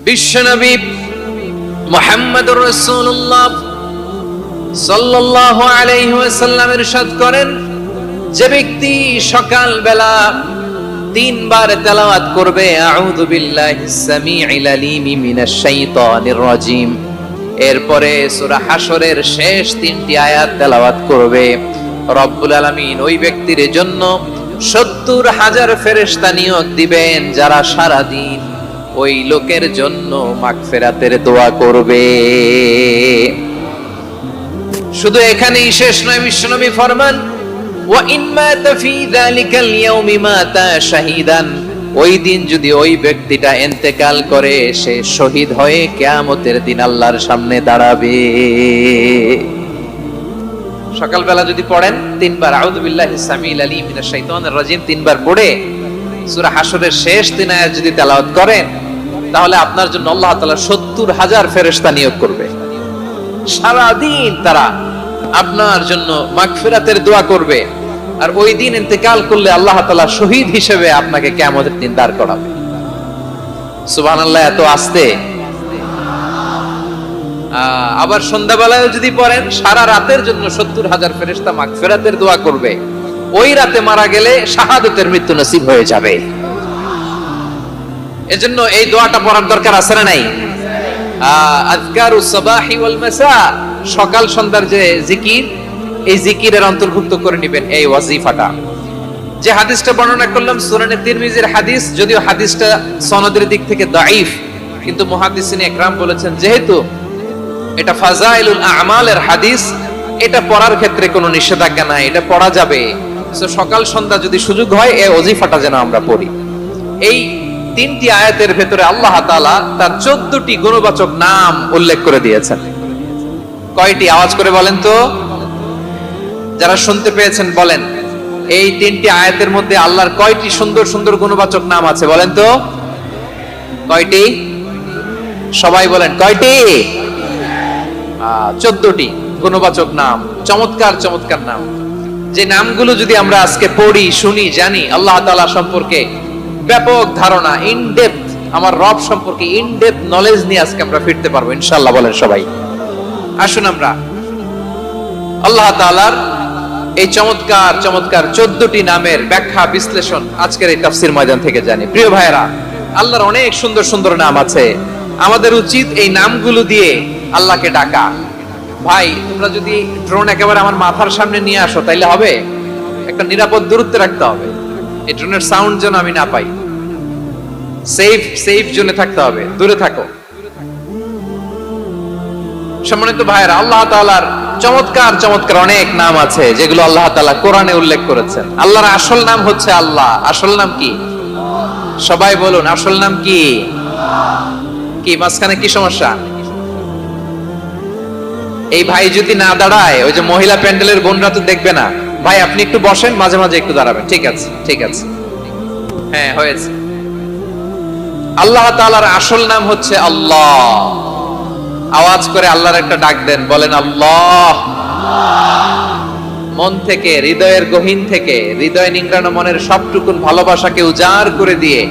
বিশ্বনবী মুহাম্মদুর রাসূলুল্লাহ সাল্লাল্লাহু আলাইহি ওয়াসাল্লাম ইরশাদ করেন, যে ব্যক্তি সকাল বেলা 3 বার তেলাওয়াত করবে আউযু বিল্লাহিস সামিউল আলিম মিনাশ শাইতানির রাজিম, এরপরে সূরা হাশরের শেষ 3টি আয়াত তেলাওয়াত করবে, রব্বুল আলামিন ওই ব্যক্তির জন্য 70,000 ফেরেশতা নিয়োগ দিবেন যারা সারা দিন ওই লোকের জন্য মাগফিরাতের দোয়া করবে। শুধু এখানেই শেষ নয়, বিশ্বনবী ফরমান ওয়া ইন মাতা ফি যালিকাল ইয়াউমি মাতা শাহীদান, ওই দিন যদি ওই ব্যক্তিটা ইন্তেকাল করে সে শহীদ হয়ে কিয়ামতের দিন আল্লাহর সামনে দাঁড়াবে। সকালবেলা যদি পড়েন 3 বার আউযু বিল্লাহিস সামিউল আলিম মিনাশ শাইতানির রাজিম 3 বার পড়ে সূরা হাশরের শেষ 3 আয়াত যদি তেলাওয়াত করেন, তাহলে আপনার জন্য আল্লাহ তাআলা 70,000 ফেরেশতা নিয়োগ করবে। সারা দিন তারা আপনার জন্য মাগফিরাতের দোয়া করবে, আর ওই দিন ইন্তেকাল করলে আল্লাহ তাআলা শহীদ হিসেবে আপনাকে কিয়ামতের দিন দাঁড় করাবে। সুবহানাল্লাহ, এত আস্তে। আবার সন্ধ্যাবেলায় যদি পড়েন, সারা রাতের জন্য 70,000 ফেরেশতা মাগফিরাতের দোয়া করবে। ওই রাতে মারা গেলে শাহাদাতের মৃত্যু নসিব হয়ে যাবে। এজন্য এই দোয়াটা পড়ার দরকার আছে না নাই? আযকারুস সাবাহি ওয়াল মাসা, সকাল সন্ধ্যার যে জিকির, এই জিকিরের অন্তর্ভুক্ত করে নেবেন এই ওয়াজিফাটা। যে হাদিসটা বর্ণনা করলাম সুনানে তিরমিজির হাদিস, যদিও হাদিসটা সনদের দিক থেকে দাঈফ, কিন্তু মুহাদ্দিসিন ইকরাম বলেছেন যেহেতু এটা ফাজাইলুল আমালের হাদিস, এটা পড়ার ক্ষেত্রে কোনো নিষেধাজ্ঞা নাই, এটা পড়া যাবে। সকাল সন্ধ্যা যদি সুযোগ হয় এই ওয়াজিফাটা যেন আমরা পড়ি। এই 3টি আয়াতের ভেতরে আল্লাহ তাআলা তার 14টি গুণবাচক নাম উল্লেখ করে দিয়েছেন। কয়টি? আওয়াজ করে বলেন তো, যারা শুনতে পেয়েছেন বলেন। এই 3টি আয়াতের মধ্যে আল্লাহর কয়টি সুন্দর সুন্দর গুণবাচক নাম আছে বলেন তো? কয়টি? সবাই বলেন কয়টি? 14টি গুণবাচক নাম, চমৎকার চমৎকার নাম। যে নামগুলো যদি আমরা আজকে পড়ি, শুনি, জানি, আল্লাহ তাআলা সম্পর্কে ব্যাপক ধারণা, ইন ডেপথ, আমার রব সম্পর্কে ইন ডেপথ নলেজ নিয়ে আজকে আমরা ফিরতে পারবো ইনশাআল্লাহ। বলেন সবাই। আসুন আমরা আল্লাহ তাআলার এই চমৎকার চমৎকার 14টি নামের ব্যাখ্যা বিশ্লেষণ আজকের এই তাফসীর ময়দান থেকে জানি। প্রিয় ভাইরা, আল্লাহর অনেক সুন্দর সুন্দর নাম আছে। আমাদের উচিত এই নামগুলো দিয়ে আল্লাহকে ডাকা। ভাই, তোমরা যদি ড্রোন একেবারে আমার মাথার সামনে নিয়ে আসো তাইলে হবে? একটা নিরাপদ দূরত্বে রাখতে হবে, এই ড্রোনের সাউন্ড যেন আমি না পাই। সেফ জোনে থাকতে হবে, দূরে থাকো। সম্মানিত ভাইরা, আল্লাহ তাআলার চমৎকার চমৎকার অনেক নাম আছে যেগুলো আল্লাহ তাআলা কোরআনে উল্লেখ করেছেন। আল্লাহর আসল নাম হচ্ছে আল্লাহ। আসল নাম কি? সবাই বলুন, আসল নাম কি? কি মাঝখানে কি সমস্যা? এই ভাই যদি না দাঁড়ায়, ওই যে মহিলা প্যান্ডেলের বোনরা তো দেখবে না। ভাই আপনি একটু বসেন, মাঝে মাঝে একটু দাঁড়াবেন। ঠিক আছে, ঠিক আছে, হ্যাঁ হয়েছে। আল্লাহ তাআলার আসল নাম হচ্ছে আল্লাহ। আওয়াজ করে আল্লাহর একটা ডাক দেন, বলেন আল্লাহ। মন থেকে, হৃদয়ের গহীন থেকে, হৃদয় নিংড়ানো মনের সবটুকুন ভালোবাসাকে উজাড় করে দিয়ে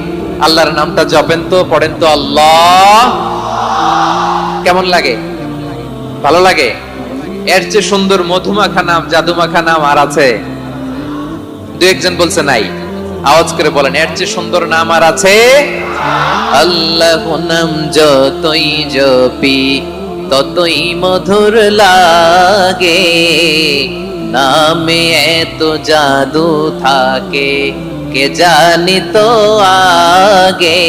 আল্লাহর নামটা জপেন তো, পড়েন তো আল্লাহ। কেমন লাগে? ভালো লাগে? এর চেয়ে সুন্দর মধুমাখা নাম, জাদুমাখা নাম আর আছে? দু একজন বলছে নাই। আওয়াজ করে বলেন, এর চেয়ে সুন্দর নাম আর আছে? আল্লাহ নাম যতই জপি ততই মধুর লাগে, নামে এত জাদু থাকে কে জানি তো আগে।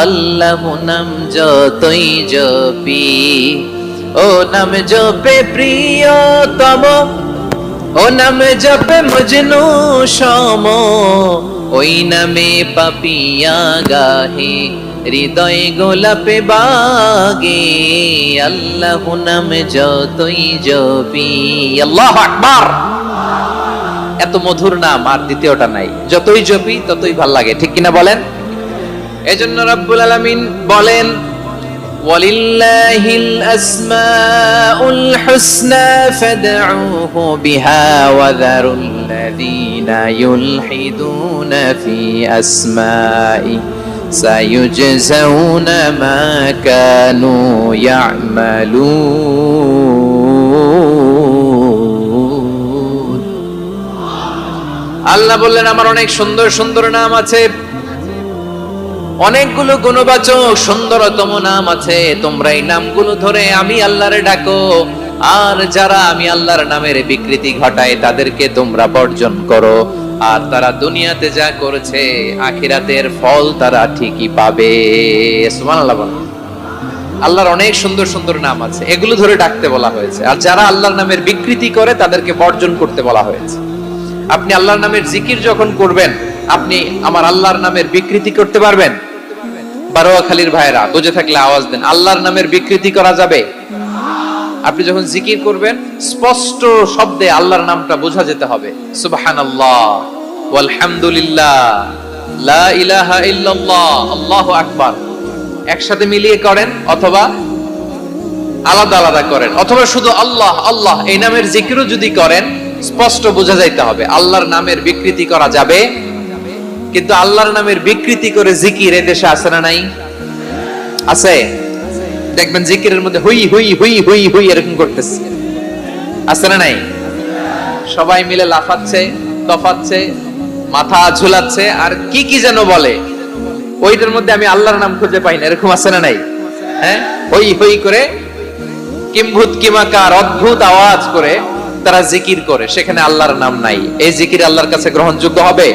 আল্লাহ নাম যতই জপি, ও নাম জপে প্রিয়তম, ও নাম জপে মজনু সম, ওই নামে পাপিয়া গাহে হৃদয় গোলাপে বাগে। আল্লাহ নাম যতই জপি। আল্লাহু আকবার। এত মধুর নাম আর দ্বিতীয়টা নাই। যতই জপি ততই ভাল লাগে, ঠিক কিনা বলেন? এজন্য রব্বুল আলামিন বলেন, ওয়ালিল্লাহিল আসমাউল হুসনা ফাদউহু বিহা ওয়া যারুল্লাযীনা ইউলহিদুনা ফি আসমাই سيجزون ما كانوا يعملون আল্লাহ বললেন আমার অনেক সুন্দর সুন্দর নাম আছে, অনেকগুলো গুণবাচক সুন্দরতম নাম আছে, তোমরা এই নামগুলো ধরে আমি আল্লাহরে ডাকো, আর যারা আমি আল্লাহর নামের বিকৃতি ঘটায় তাদেরকে তোমরা বর্জন করো, আর তারা দুনিয়াতে যা করেছে আখিরাতের ফল তারা ঠিকই পাবে। সুবহানাল্লাহ বলেন। আল্লাহর অনেক সুন্দর সুন্দর নাম আছে, এগুলো ধরে ডাকতে বলা হয়েছে, আর যারা আল্লাহর নামের বিকৃতি করে তাদেরকে বর্জন করতে বলা হয়েছে। আপনি আল্লাহর নামের জিকির যখন করবেন, আপনি আমার আল্লাহর নামের বিকৃতি করতে পারবেন? বারোয়াখালীর ভাইরা বুঝে থাকলে আওয়াজ দেন, আল্লাহর নামের বিকৃতি করা যাবে? আপনি যখন জিকির করবেন স্পষ্ট শব্দে আল্লাহর নামটা বোঝা যেতে হবে। সুবহানাল্লাহ, ওয়ালহামদুলিল্লাহ, লা ইলাহা ইল্লাল্লাহ, আল্লাহু আকবার একসাথে মিলিয়ে করেন, অথবা আলাদা আলাদা করেন, অথবা শুধু আল্লাহ আল্লাহ এই নামের জিকিরও যদি করেন স্পষ্ট বোঝা যাইতে হবে। আল্লাহর নামের বিকৃতি করা যাবে, কিন্তু আল্লাহর নামের বিকৃতি করে জিকির এদেশে আছে না নাই? আছে। দেখবেন জিকিরের মধ্যে হুই হুই হুই হুই হুই এরকম করতেছে, আছে না নাই? সবাই মিলে লাফাচ্ছে, তফাচ্ছে, মাথা ঝুলাচ্ছে, আর কি কি যেন বলে, ওইটার মধ্যে আমি আল্লাহর নাম খুঁজে পাই না, এরকম আছে না নাই? হ্যাঁ, হই হই করে কিম্ভূত কিমাকার অদ্ভুত আওয়াজ করে তারা জিকির করে, সেখানে আল্লাহর নাম নাই। এই জিকির আল্লাহর কাছে গ্রহণযোগ্য হবে?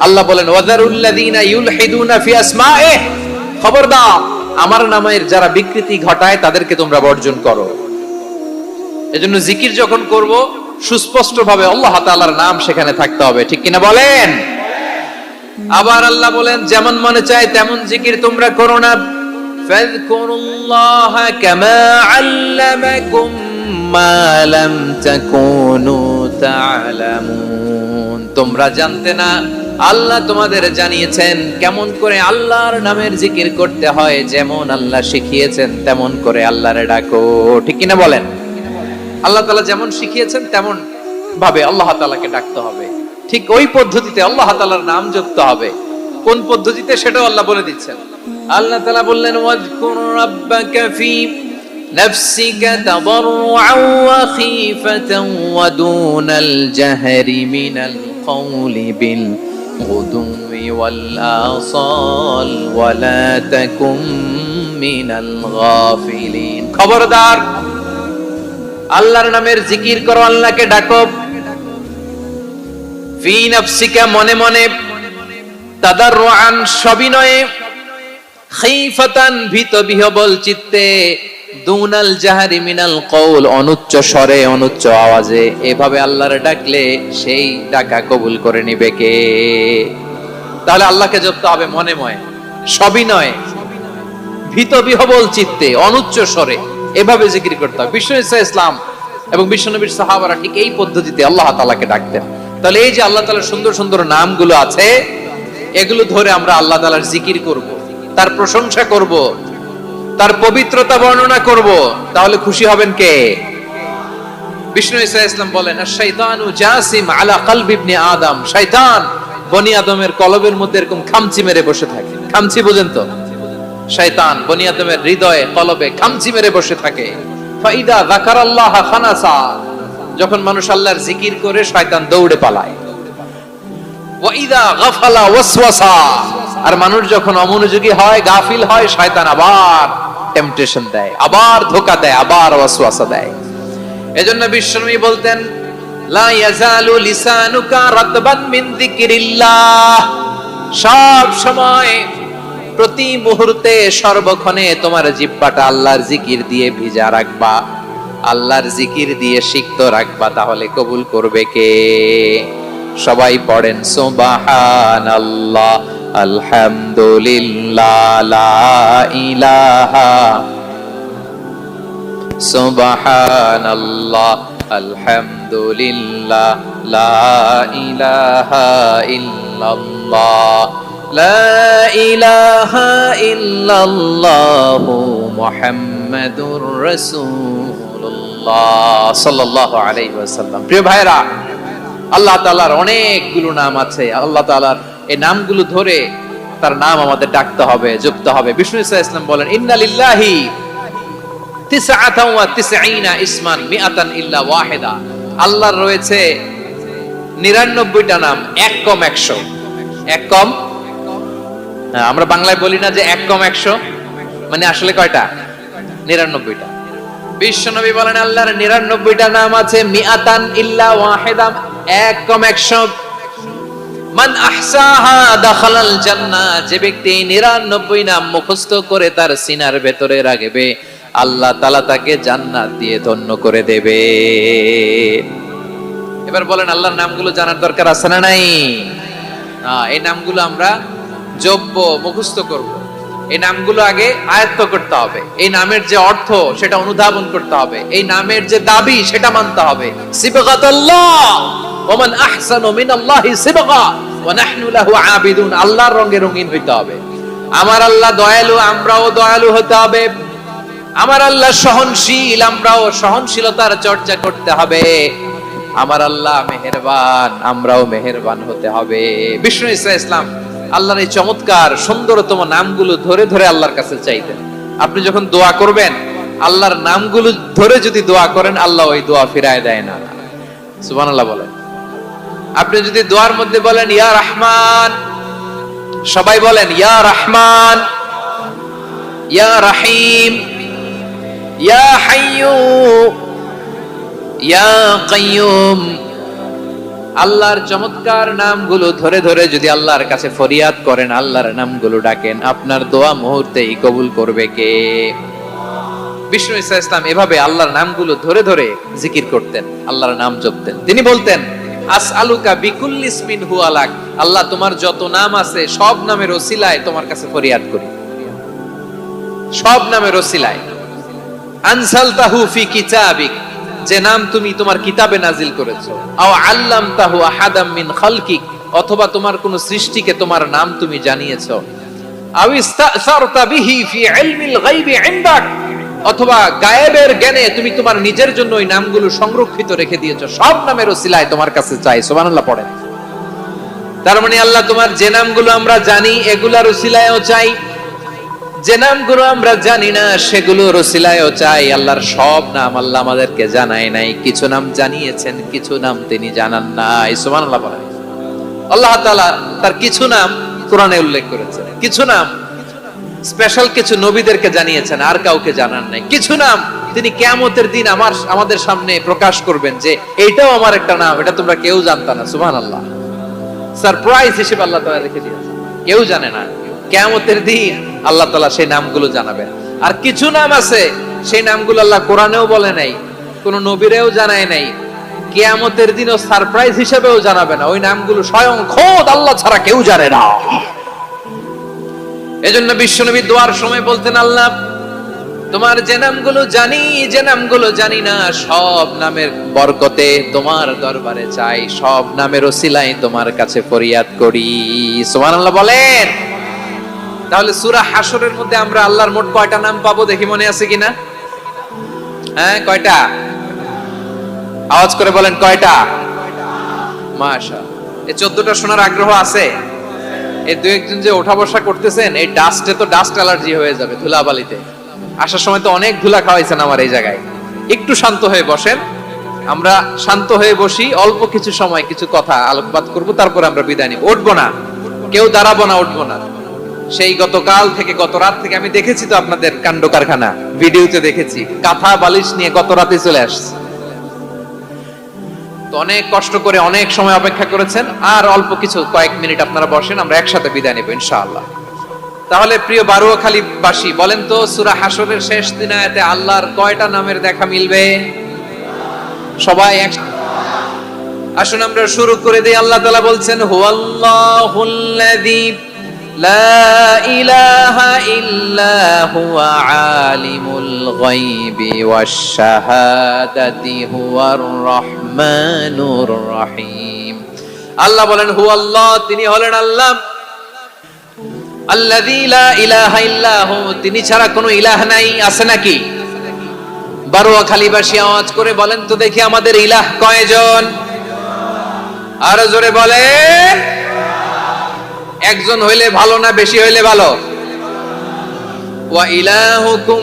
আল্লাহ বলেন ওয়াযারুল্লাযীনা ইউলহিদুনা ফি আসমাইহি, খবরদার আমার নামের যারা বিকৃতি ঘটায় তাদেরকে তোমরা বর্জন করো। এজন্য জিকির যখন করব সুস্পষ্ট ভাবে আল্লাহ তাআলার নাম সেখানে থাকতে হবে, ঠিক কিনা বলেন? আবার আল্লাহ বলেন যেমন মনে চায় তেমন জিকির তোমরা করো না। ফাযকুরুল্লাহা কামা আল্লামাকুম মা লাম তাকুনু তা'লামুন, তোমরা জানতে না, আল্লাহ তোমাদের জানিয়েছেন কেমন করে আল্লাহর নামের জিকির করতে হয়, যেমন আল্লাহ শিখিয়েছেন তেমন করে আল্লাহরে ডাকো, ঠিক কিনা বলেন? আল্লাহ তাআলা যেমন শিখিয়েছেন তেমন ভাবে আল্লাহ তাআলাকে ডাকতে হবে, ঠিক ওই পদ্ধতিতে আল্লাহ তাআলার নাম জপতে হবে। কোন পদ্ধতিতে সেটাও আল্লাহ বলে দিচ্ছেন। আল্লাহ তাআলা বললেন ওয়াজকুর রাব্বাকা ফি নাফসিকা তাদাররুআন ওয়া খীফাতান ওয়া দুনাল জাহরি মিনাল কওলি বিল গুদুওয়ি ওয়াল আসাল ওয়া লা তাকুম মিনাল গাফিলিন, খবরদার আল্লাহর নামের জিকির করো, আল্লাহকে ডাকো। ফি নাফসিকা মনে মনে, তাদাররুআন সবিনয়ে, খীফাতান ভীত বিহবল চিত্তে, দুনাল জাহরি মিনাল কওল অনুচ্চ স্বরে অনুচ্চ আওয়াজে, এভাবে আল্লাহর ডাকলে সেই ডাকা কবুল করে নিবে কে? তাহলে আল্লাহকে জপতে হবে মনে মনে, সবিনয়ে, ভীত বিহবল চিত্তে, অনুচ্চ স্বরে, এভাবে জিকির করতে হবে। বিশ্ব ইসলাম এবং বিশ্বনবীর সাহাবারা ঠিক এই পদ্ধতিতে আল্লাহ তাআলাকে ডাকতেন। তাহলে এই যে আল্লাহ তাআলার সুন্দর সুন্দর নামগুলো আছে, এগুলো ধরে আমরা আল্লাহ তাআলার জিকির করব, তার প্রশংসা করব, তার পবিত্রতা বর্ণনা করব, তাহলে খুশি হবেন কে? বিষ্ণু ঈসা ইসলাম বলেন আশ-শাইতানু জাসিম আলা কলবি ইবনে আদম, শয়তান বনি আদমের কলবের মধ্যে এরকম খামচি মেরে বসে থাকে। খামচি বুঝেন তো? শয়তান বনি আদমের হৃদয়ে কলবে খামচি মেরে বসে থাকে। ফাইদা যাকারাল্লাহ খানাসা, যখন মানুষ আল্লাহর জিকির করে শয়তান দৌড়ে পালায়। ওয়া ইযা গাফালা ওয়াসওয়াসা, আর মানুষ যখন অমনোযোগী হয়, গাফিল হয়, শয়তান আবার টেম্পটেশন দেয়, আবার ধোঁকা দেয়, আবার ওয়াসওয়াসা দেয়। এজন্য বিশ্বনবী বলতেন লা ইয়াজালু লিসানুকা রাতবান মিন যিকরিল্লাহ, সব সময় প্রতি মুহূর্তে সর্বক্ষণে তোমার জিহ্বাটা আল্লাহর জিকির দিয়ে ভিজা রাখবা, আল্লাহর জিকির দিয়ে সিক্ত রাখবা, তাহলে কবুল করবে কে? সবাই পড়েন সুবহানাল্লাহ, আলহামদুলিল্লাহ, লা ইলাহা, সুবহানাল্লাহ, আলহামদুলিল্লাহ, লা ইলাহা ইল্লাল্লাহ, লা ইলাহা ইল্লাল্লাহু মুহাম্মাদুর রাসূলুল্লাহ সাল্লাল্লাহু আলাইহি ওয়াসাল্লাম। প্রিয় ভাইরা, আল্লাহ তাআলার অনেকগুলো নাম আছে। আল্লাহ তাআলার এই নামগুলো ধরে তার নাম আমাদের ডাকতে হবে, জপতে হবে। বিষ্ণু ইসা ইসলাম বলেন, ইন্না লিল্লাহি 99 ইসমান মিআতান ইল্লা ওয়াহিদা। আল্লাহর রয়েছে 99টা নাম, এক কম 100। এক কম, আমরা বাংলায় বলি না যে এক কম 100, মানে আসলে কয়টা? 99টা। বিশ্বনবী বলেন আল্লাহর 99টা নাম আছে, মিআতান ইল্লা ওয়াহিদা, এক কম 100। মান আহসাহা দাখালাল জান্নাহ, যে ব্যক্তি 99 নাম মুখস্থ করে তার সিনার ভেতরে রাখবে, আল্লাহ তাআলা তাকে জান্নাত দিয়ে ধন্য করে দেবে। এবার বলেন, আল্লাহর নামগুলো জানার দরকার আছে না নাই? এই নামগুলো আমরা জপব, মুখস্থ করব। এই নামগুলো আগে আয়ত্ত করতে হবে। এই নামের যে অর্থ সেটা অনুধাবন করতে হবে। এই নামের যে দাবি সেটা মানতে হবে। সিবগাতুল্লাহ ওয়া মান আহসানু মিনাল্লাহি সিবগা ওয়া নাহনু লাহু আবিদুন। আল্লাহর রঙে রঙিন হইতে হবে। আমার আল্লাহ দয়ালু, আমরাও দয়ালু হতে হবে। আমার আল্লাহ সহনশীল, আমরাও সহনশীলতার চর্চা করতে হবে। আমার আল্লাহ মেহেরবান, আমরাও মেহেরবান হতে হবে। বিষ্ণু ইসা ইসলাম আল্লাহর এই চমৎকার সুন্দরতম নামগুলো ধরে ধরে আল্লাহর কাছে চাইতেন। আপনি যখন দোয়া করবেন, আল্লাহর নামগুলো ধরে যদি দোয়া করেন, আল্লাহ ওই দোয়া ফিরায় দেয় না। সুবহানাল্লাহ বলেন। আপনি যদি দোয়ার মধ্যে বলেন ইয়া রহমান, সবাই বলেন ইয়া রহমান, ইয়া রহিম, ইয়া হাইয়ু, ইয়া কাইয়ুম। আল্লাহর চমৎকার নামগুলো ধরে ধরে যদি আল্লাহর কাছে ফরিয়াদ করেন, আল্লাহর নামগুলো ডাকেন, আপনার দোয়া মুহূর্তেই কবুল করবে কে? বিষ্ণু ইসা ইসলাম এভাবে আল্লাহর নামগুলো ধরে ধরে জিকির করতেন, আল্লাহর নাম জপতেন। তিনি বলতেন, আসআলুকা বিকুল্লি ইসমিন হুয়া লাক, আল্লাহ তোমার যত নাম আছে সব নামের ওসিলায় তোমার কাছে ফরিয়াদ করি, সব নামের ওসিলায়। আনসালতাহু ফি কিতাবিক, যে নাম তুমি তোমার কিতাবে নাজিল করেছো। আও আল্লামতাহু আহাদাম মিন খালকিক, অথবা তোমার কোন সৃষ্টিকে তোমার নাম তুমি জানিয়েছো। আও ইস্তাসারতা বিহি ফি ইলমিল গায়বি ইনদাক, অথবা গায়েবের জ্ঞানে তুমি তোমার নিজের জন্য ওই নামগুলো সংরক্ষিত রেখে দিয়েছো। সব নামের ওসিলায় তোমার কাছে চাই। সুবহানাল্লাহ পড়েন। তার মানে আল্লাহ তোমার যে নামগুলো আমরা জানি এগুলার ওসিলায়ও চাই, যে নামগুলো আমরা জানি না সেগুলোর ওসিলায়ও চাই। আল্লাহর সব নাম আল্লাহ আমাদেরকে জানায় নাই, কিছু নাম জানিয়েছেন, কিছু নাম তিনি জানান নাই। সুবহানাল্লাহ বলেন। আল্লাহ তাআলা তার কিছু নাম কোরআনে উল্লেখ করেছেন, কিছু নাম স্পেশাল কিছু নবীদেরকে জানিয়েছেন, আর কাউকে জানান নাই। কিছু নাম তিনি কিয়ামতের দিন আমাদের সামনে প্রকাশ করবেন যে এইটাও আমার একটা নাম, এটা তোমরা কেউ জানতা না। সুবহানাল্লাহ। সারপ্রাইজ হিসেবে আল্লাহ তাআলা রেখে দিয়েছেন, কেউ জানে না। কিয়ামতের দিন আল্লাহ তাআলা সেই নামগুলো জানাবেন। আর কিছু নাম আছে সেই নামগুলো আল্লাহ কোরআনেও বলে নাই, কোন নবীরেও জানায় নাই, কিয়ামতের দিনও সারপ্রাইজ হিসেবেও জানাবে না। ওই নামগুলো স্বয়ং খোদ আল্লাহ ছাড়া কেউ জানে না। এজন্য বিশ্বনবী দোয়ার সময় বলতেন, আল্লাহ তোমার যে নামগুলো জানি, যে নামগুলো জানি না, সব নামের বরকতে তোমার দরবারে চাই, সব নামের ওসিলায় তোমার কাছে ফরিয়াদ করি। সুবহানাল্লাহ বলেন। তাহলে সূরা হাশরের মধ্যে আমরা আল্লাহর মোট কয়টা নাম পাবো দেখি, মনে আছে কিনা? হ্যাঁ, কয়টা? আওয়াজ করে বলেন কয়টা? মাশাআল্লাহ। এই 14টা শোনার আগ্রহ আছে? এই দুই একজন যে ওঠা বসা করতেছেন, এই ডাস্টে তো ডাস্ট অ্যালার্জি হয়ে যাবে, ধুলাবালিতে। আসার সময় তো অনেক ধুলা খাওয়াইছেন আমার এই জায়গায়। একটু শান্ত হয়ে বসেন, আমরা শান্ত হয়ে বসি, অল্প কিছু সময় কিছু কথা আলোকপাত করব, তারপর আমরা বিদায় নিব। উঠবো না, কেউ দাঁড়াবো না, উঠবো না। সেই গতকাল থেকে, গত রাত থেকে আমি দেখেছি তো আপনাদের কাণ্ড কারখানা, ভিডিওতে দেখেছি, কাঁথা বালিশ নিয়ে গত রাতে চলে আসছে। তো অনেক কষ্ট করে অনেক সময় অপেক্ষা করেছেন, আর অল্প কিছু কয়েক মিনিট আপনারা বসেন, আমরা একসাথে বিদায় নেব ইনশাআল্লাহ। তাহলে প্রিয় বারুয়াখালীবাসী, বলেন তো সূরা হাশরের শেষ দিন আয়াতে আল্লাহর কয়টা নামের দেখা মিলবে? সবাই আসুন আমরা শুরু করে দেই। আল্লাহ তাআলা বলছেন, হুয়াল্লাহুল্লাযী লা ইলাহা ইল্লা হুয়া আলিমুল গায়বি ওয়াশ শাহাদাতি হুয়ার রহমানুর রহিম। আল্লাহ বলেন হুয়াল্লাহ, তিনি হলেন আল্লাহ। আল্লাযী লা ইলাহা ইল্লা হু, তিনি ছাড়া কোনো ইলাহ নাই। আছে নাকি? বারুয়াখালীবাসী আওয়াজ করে বলেন তো দেখি, আমাদের ইলাহ কয়জন? আরো জোরে বলেন। একজন হইলে ভালো না বেশি হইলে ভালো? ওয়া ইলাহুকুম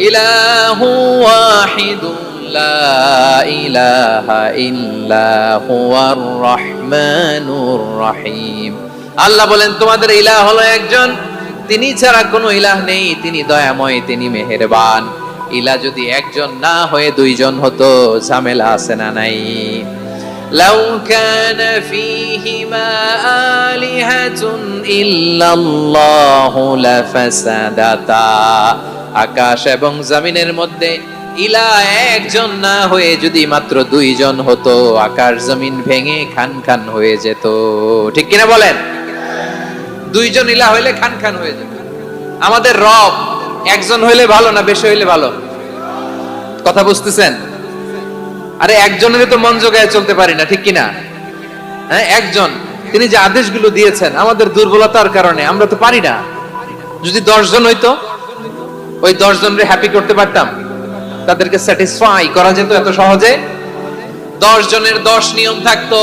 ইলাহু ওয়াহিদুন লা ইলাহা ইল্লা হুয়ার রহমানুর রহিম। আল্লাহ বলেন তোমাদের ইলাহ হলো একজন, তিনি ছাড়া কোনো ইলাহ নেই, তিনি দয়াময়, তিনি মেহেরবান। ইলাহ যদি একজন না হয়ে দুইজন হতো, ঝামেলা আছে না নাই? লাউ কানা ফীহিমা আলিহাতুন ইল্লাল্লাহু লাফাসাদাতা। আকাশ এবং জমিনের মধ্যে ইলাহ একজন না হয়ে যদি মাত্র দুইজন হতো, আকাশ জমিন ভেঙে খান খান হয়ে যেত। ঠিক কিনা বলেন? দুইজন ইলাহ হইলে খান খান হয়ে যেত। আমাদের রব একজন হইলে ভালো না বেশি হইলে ভালো? কথা বুঝতেছেন? আরে একজনের তো মন জোগায় চলতে পারি না, ঠিক কিনা? হ্যাঁ, একজন, তিনি যে আদেশগুলো দিয়েছেন আমাদের দুর্বলতার কারণে আমরা তো পারি না। যদি 10 জন হইতো, ওই 10 জনরে হ্যাপি করতে পারতাম, তাদেরকে স্যাটিসফাই করা যেত এত সহজে। 10 জনের 10 নিয়ম থাকতো।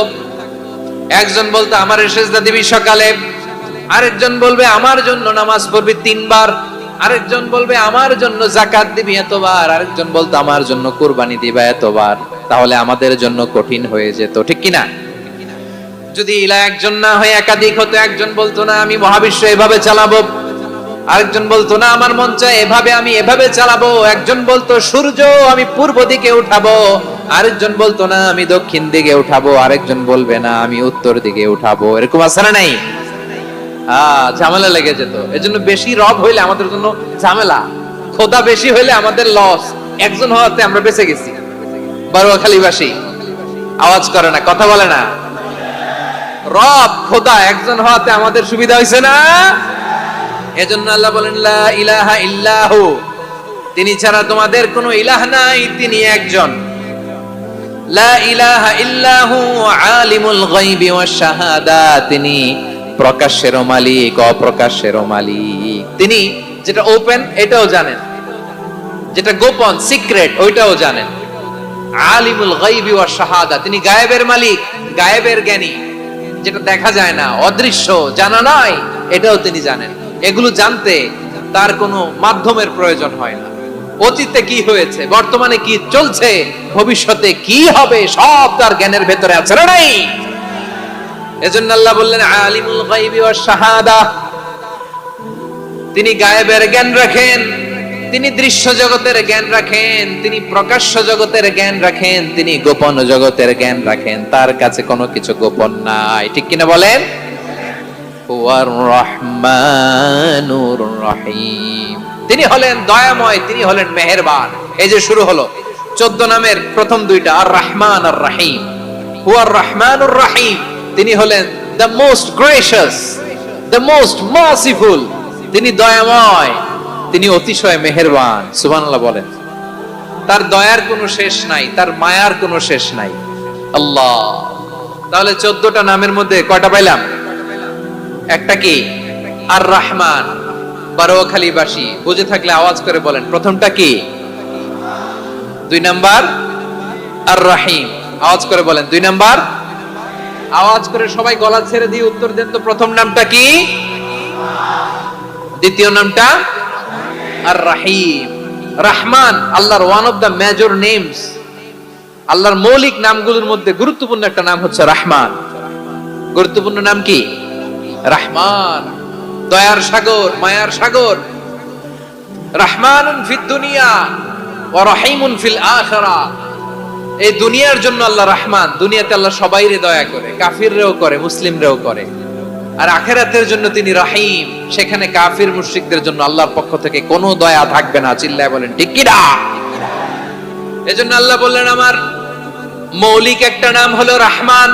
একজন বলতো আমার সেজদা দিবি সকালে, আরেকজন বলবে আমার জন্য নামাজ পড়বি 3 বার, আরেকজন বলবে আমার জন্য যাকাত দিবি এতবার, আরেকজন বলতো আমার জন্য কুরবানি দিবা এতবার। তাহলে আমাদের জন্য কঠিন হয়ে যেত, ঠিক কিনা? যদি ইলাহ একজন না হয়ে একাধিক হতো, একজন বলতো না আমি মহাবিশ্ব এভাবে চালাবো, আরেকজন বলতো না আমার মন চায় এভাবে, আমি এভাবে চালাবো, একজন বলতো সূর্য আমি পূর্ব দিকে উঠাবো, আরেকজন বলতো না আমি দক্ষিণ দিকে উঠাবো, আরেকজন বলবে না আমি উত্তর দিকে উঠাবো। এরকম আছে না নাই? ঝামেলা লেগে যেত। এজন্য বেশি রব হইলে আমাদের জন্য ঝামেলা, খোদা বেশি হইলে আমাদের লস। একজন হওয়াতে আমরা বেঁচে গেছি। বারোয়াখালীবাসী আওয়াজ করে না, কথা বলে না। রব খোদা একজন হওয়াতে আমাদের সুবিধা হয়েছে না? এজন্য আল্লাহ বলেন লা ইলাহা ইল্লাহু, তিনি ছাড়া তোমাদের কোনো ইলাহ নাই, তিনি একজন। লা ইলাহা ইল্লাহু আলিমুল গায়বি ওয়াশ শাহাদা, তিনি প্রকাশেরও মালিক অপ্রকাশেরও মালিক। তিনি যেটা ওপেন এটাও জানেন, যেটা গোপন সিক্রেট ওইটাও জানেন। আলিমুল গায়বি ওয়াশ শাহাদা, তিনি গায়েবের মালিক, গায়েবের জ্ঞানী, যেটা দেখা যায় না, অদৃশ্য, জানা নাই, এটাও তিনি জানেন। এগুলো জানতে তার কোনো মাধ্যমের প্রয়োজন হয় না। অতীতে কি হয়েছে, বর্তমানে কি চলছে, ভবিষ্যতে কি হবে, সব তার জ্ঞানের ভেতরে আছে না নাই? এজন্য আল্লাহ বললেন আলিমুল গায়বি ওয়াশ শাহাদা, তিনি গায়েবের জ্ঞান রাখেন, তিনি দৃশ্য জগতের জ্ঞান রাখেন, তিনি প্রকাশ্য জগতের জ্ঞান রাখেন, তিনি গোপন জগতের জ্ঞান রাখেন। তার কাছে কোনো কিছু গোপন নাই, ঠিক কিনা বলেন? হুয়ার রহমানুর রহিম, তিনি হলেন দয়াময়, তিনি হলেন মেহেরবান। এই যে শুরু হলো 14 নামের প্রথম দুইটা, আর রহমান আর রহিম। হুয়ার রহমানুর রহিম, তিনি হলেন the most gracious, the most merciful, তিনি দয়াময়, তিনি অতিশয় মেহেরবান। সুবহানাল্লাহ বলেন। তার দয়ার কোনো শেষ নাই, তার মায়ার কোনো শেষ নাই। আল্লাহ, তাহলে 14টা নামের মধ্যে কয়টা পাইলাম? একটা কি? আর রহমান। বারোয়াখালীবাসী বুঝে থাকলে আওয়াজ করে বলেন প্রথমটা কি? 2 নাম্বার আর রহিম। আওয়াজ করে বলেন 2 নাম্বার। আওয়াজ করে সবাই গলা ছেড়ে দিয়ে উত্তর দেন তো, প্রথম নামটা কি? দ্বিতীয় নামটা? আর রহিম। রহমান আল্লাহর one of the major names, আল্লাহর মৌলিক নামগুলোর মধ্যে গুরুত্বপূর্ণ একটা নাম হচ্ছে রহমান। গুরুত্বপূর্ণ নাম কি? রহমান, দয়ার সাগর, মায়ার সাগর। রহমানুন ফিদ দুনিয়া ওয়া রহিমুন ফিল আখিরা। এই দুনিয়ার জন্য আল্লাহ রহমান, দুনিয়াতে আল্লাহ সবাইরে দয়া করে, কাফিররেও করে, মুসলিমরেও করে। আর আখিরাতের জন্য তিনি রহিম, সেখানে কাফির মুশরিকদের জন্য আল্লাহর পক্ষ থেকে কোনো দয়া থাকবে না। চিল্লায় বলেন ঠিক কি না? এজন্য আল্লাহ বললেন আমার মৌলিক একটা নাম হলো রহমান।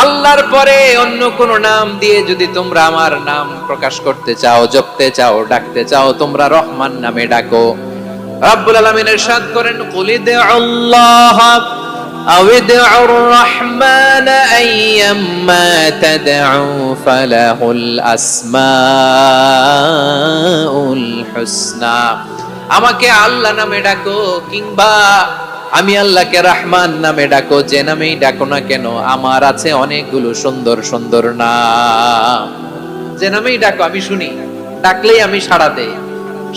আল্লাহর পরে অন্য কোন নাম দিয়ে যদি তোমরা আমার নাম প্রকাশ করতে চাও, জপতে চাও, ডাকতে চাও, তোমরা রহমান নামে ডাকো। রাব্বুল আলামিন ইরশাদ করেন কুলিদুল্লাহ আউদুর রহমান আইয়াম্মা তাদউ ফালাহুল আসমাউল হুসনা। আমাকে আল্লাহ নামে ডাকো কিংবা আমি আল্লাহকে রহমান নামে ডাকো, যে নামেই ডাকো না কেন আমার আছে অনেকগুলো সুন্দর সুন্দর নাম। যে নামেই ডাকো আমি শুনি, ডাকলেই আমি সাড়া দেই,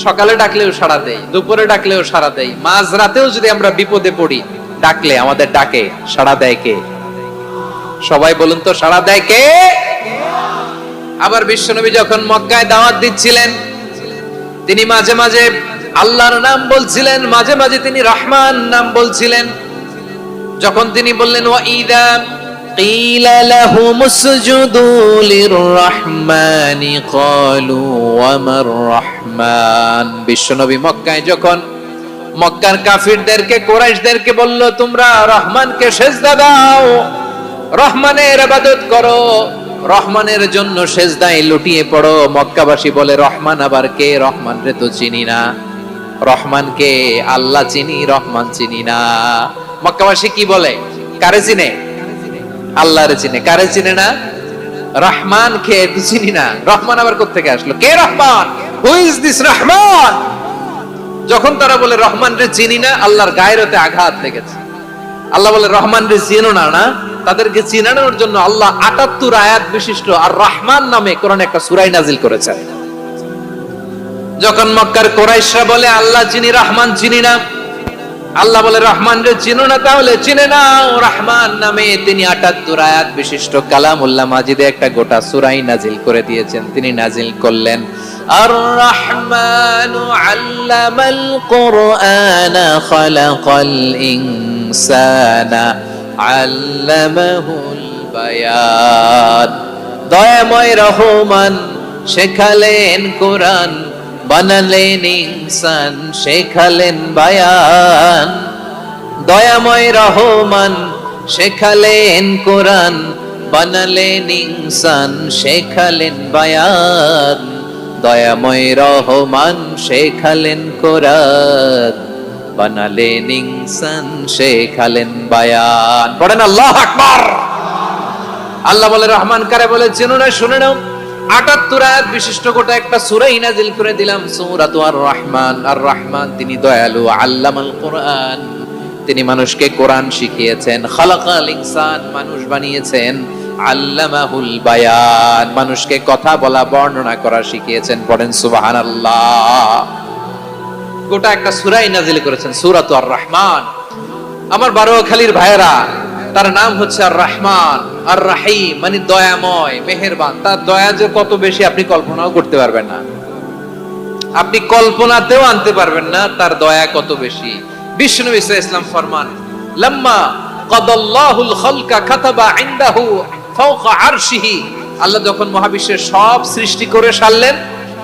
সকালে ডাকলেও সাড়া দেই, দুপুরে ডাকলেও সাড়া দেই, মাঝরাতেও যদি আমরা বিপদে পড়ি ডাকলে আমাদের ডাকে সাড়া দেয় কে? সবাই বলুন তো, সাড়া দেয় কে? আবার বিশ্বনবী যখন মক্কায় দাওয়াত দিচ্ছিলেন, তিনি মাঝে মাঝে আল্লাহর নাম বলছিলেন, মাঝে মাঝে তিনি রহমান নাম বলছিলেন। যখন তিনি বললেন ওয়াইদা কিলা লাহুমুসজুদু লিররহমানি ক্বালু ওয়ামার রহমান, বিশ্বনবী মক্কায় যখন মক্কার কাফিরদেরকে, কুরাইশদেরকে বলল তোমরা রহমানকে সিজদা দাও, রহমানের ইবাদত করো, রহমানের জন্য সিজদায় লুটিয়ে পড়ো, মক্কাবাসী বলে রহমান আবার কে? রহমান রে তো চিনি না। রহমান কে? আল্লাহ চিনি, রহমান চিনি না। মক্কাবাসী কি বলে? কারে চিনে? আল্লাহরে চিনে। কারে চিনে না? রহমান কে? তো চিনি না। রহমান আবার কোত্থেকে আসলো? কে Rahman? Who is this Rahman? যখন তারা বলে রহমান রে চিনি না, আল্লাহর গায়রতে আঘাত লেগেছে। আল্লাহ বলে রহমান রে চিনো না, না? তাদেরকে চিনানোর জন্য আল্লাহ ৭৮ আয়াত বিশিষ্ট আর রহমান নামে কোরআনে একটা সূরা নাজিল করেছেন। যখন মক্কার কুরাইশরা বলে আল্লাহ চিনি, রহমান চিনি না, আল্লাহ বলে রহমান রে চিনো না, তাহলে চিনে নাও রহমান নামে তিনি ৭৮ আয়াত বিশিষ্ট কালামুল্লাহ মাজিদে একটা গোটা সূরা নাজিল করে দিয়েছেন। তিনি নাজিল করলেন আর রহমানু আল্লামাল কুরআনা খালাকাল ইনসানা আল্লামাহুল বায়ান, দয়াময় রহমান শেখালেন কোরআন, বানালেন ইনসান, শেখালেন বায়ান। দয়াময় রহমান শেখালেন কোরআন, বানালেন ইনসান, শেখালেন বায়ান। দয়াময় রহমান শেখালেন কোরআন, বানালেন ইনসান, শেখালেন বায়ান। পড়েন আল্লাহু আকবার। আল্লাহ বলে রহমান কারে বলে চেনো না? শুনে নাও, ৭৮ আয়াত বিশিষ্ট গোটা একটা সূরা নাজিল করে দিলাম, সূরাতু আর রহমান। আর রহমান তিনি দয়ালু, আল্লামাল কোরআন তিনি মানুষকে কোরআন শিখিয়েছেন, খালাকাল ইনসান মানুষ বানিয়েছেন, আল্লামাহুল বায়ান মানুষকে কথা বলা, বর্ণনা করা শিখিয়েছেন। পড়েন সুবহানাল্লাহ। গোটা একটা সূরা নাজিল করেছেন, সূরাতু আর রহমান। আমার বারোয়াখালীর ভাইয়েরা, তার নাম হচ্ছে আর রহমান আর রাহিম, মানে দয়াময়, মেহেরবান। তার দয়া যে কত বেশি আপনি কল্পনাও করতে পারবেন না, আপনি কল্পনাতেও আনতে পারবেন না তার দয়া কত বেশি। বিশ্বনবী সাল্লাল্লাহু আলাইহি ওয়াসাল্লাম ফরমান, লাম্মা কাদাল্লাহুল খালকা কাতাবা ইনদাহু ফাওকা আরশিহি, আল্লাহ যখন মহাবিশ্বের সব সৃষ্টি করে সারলেন,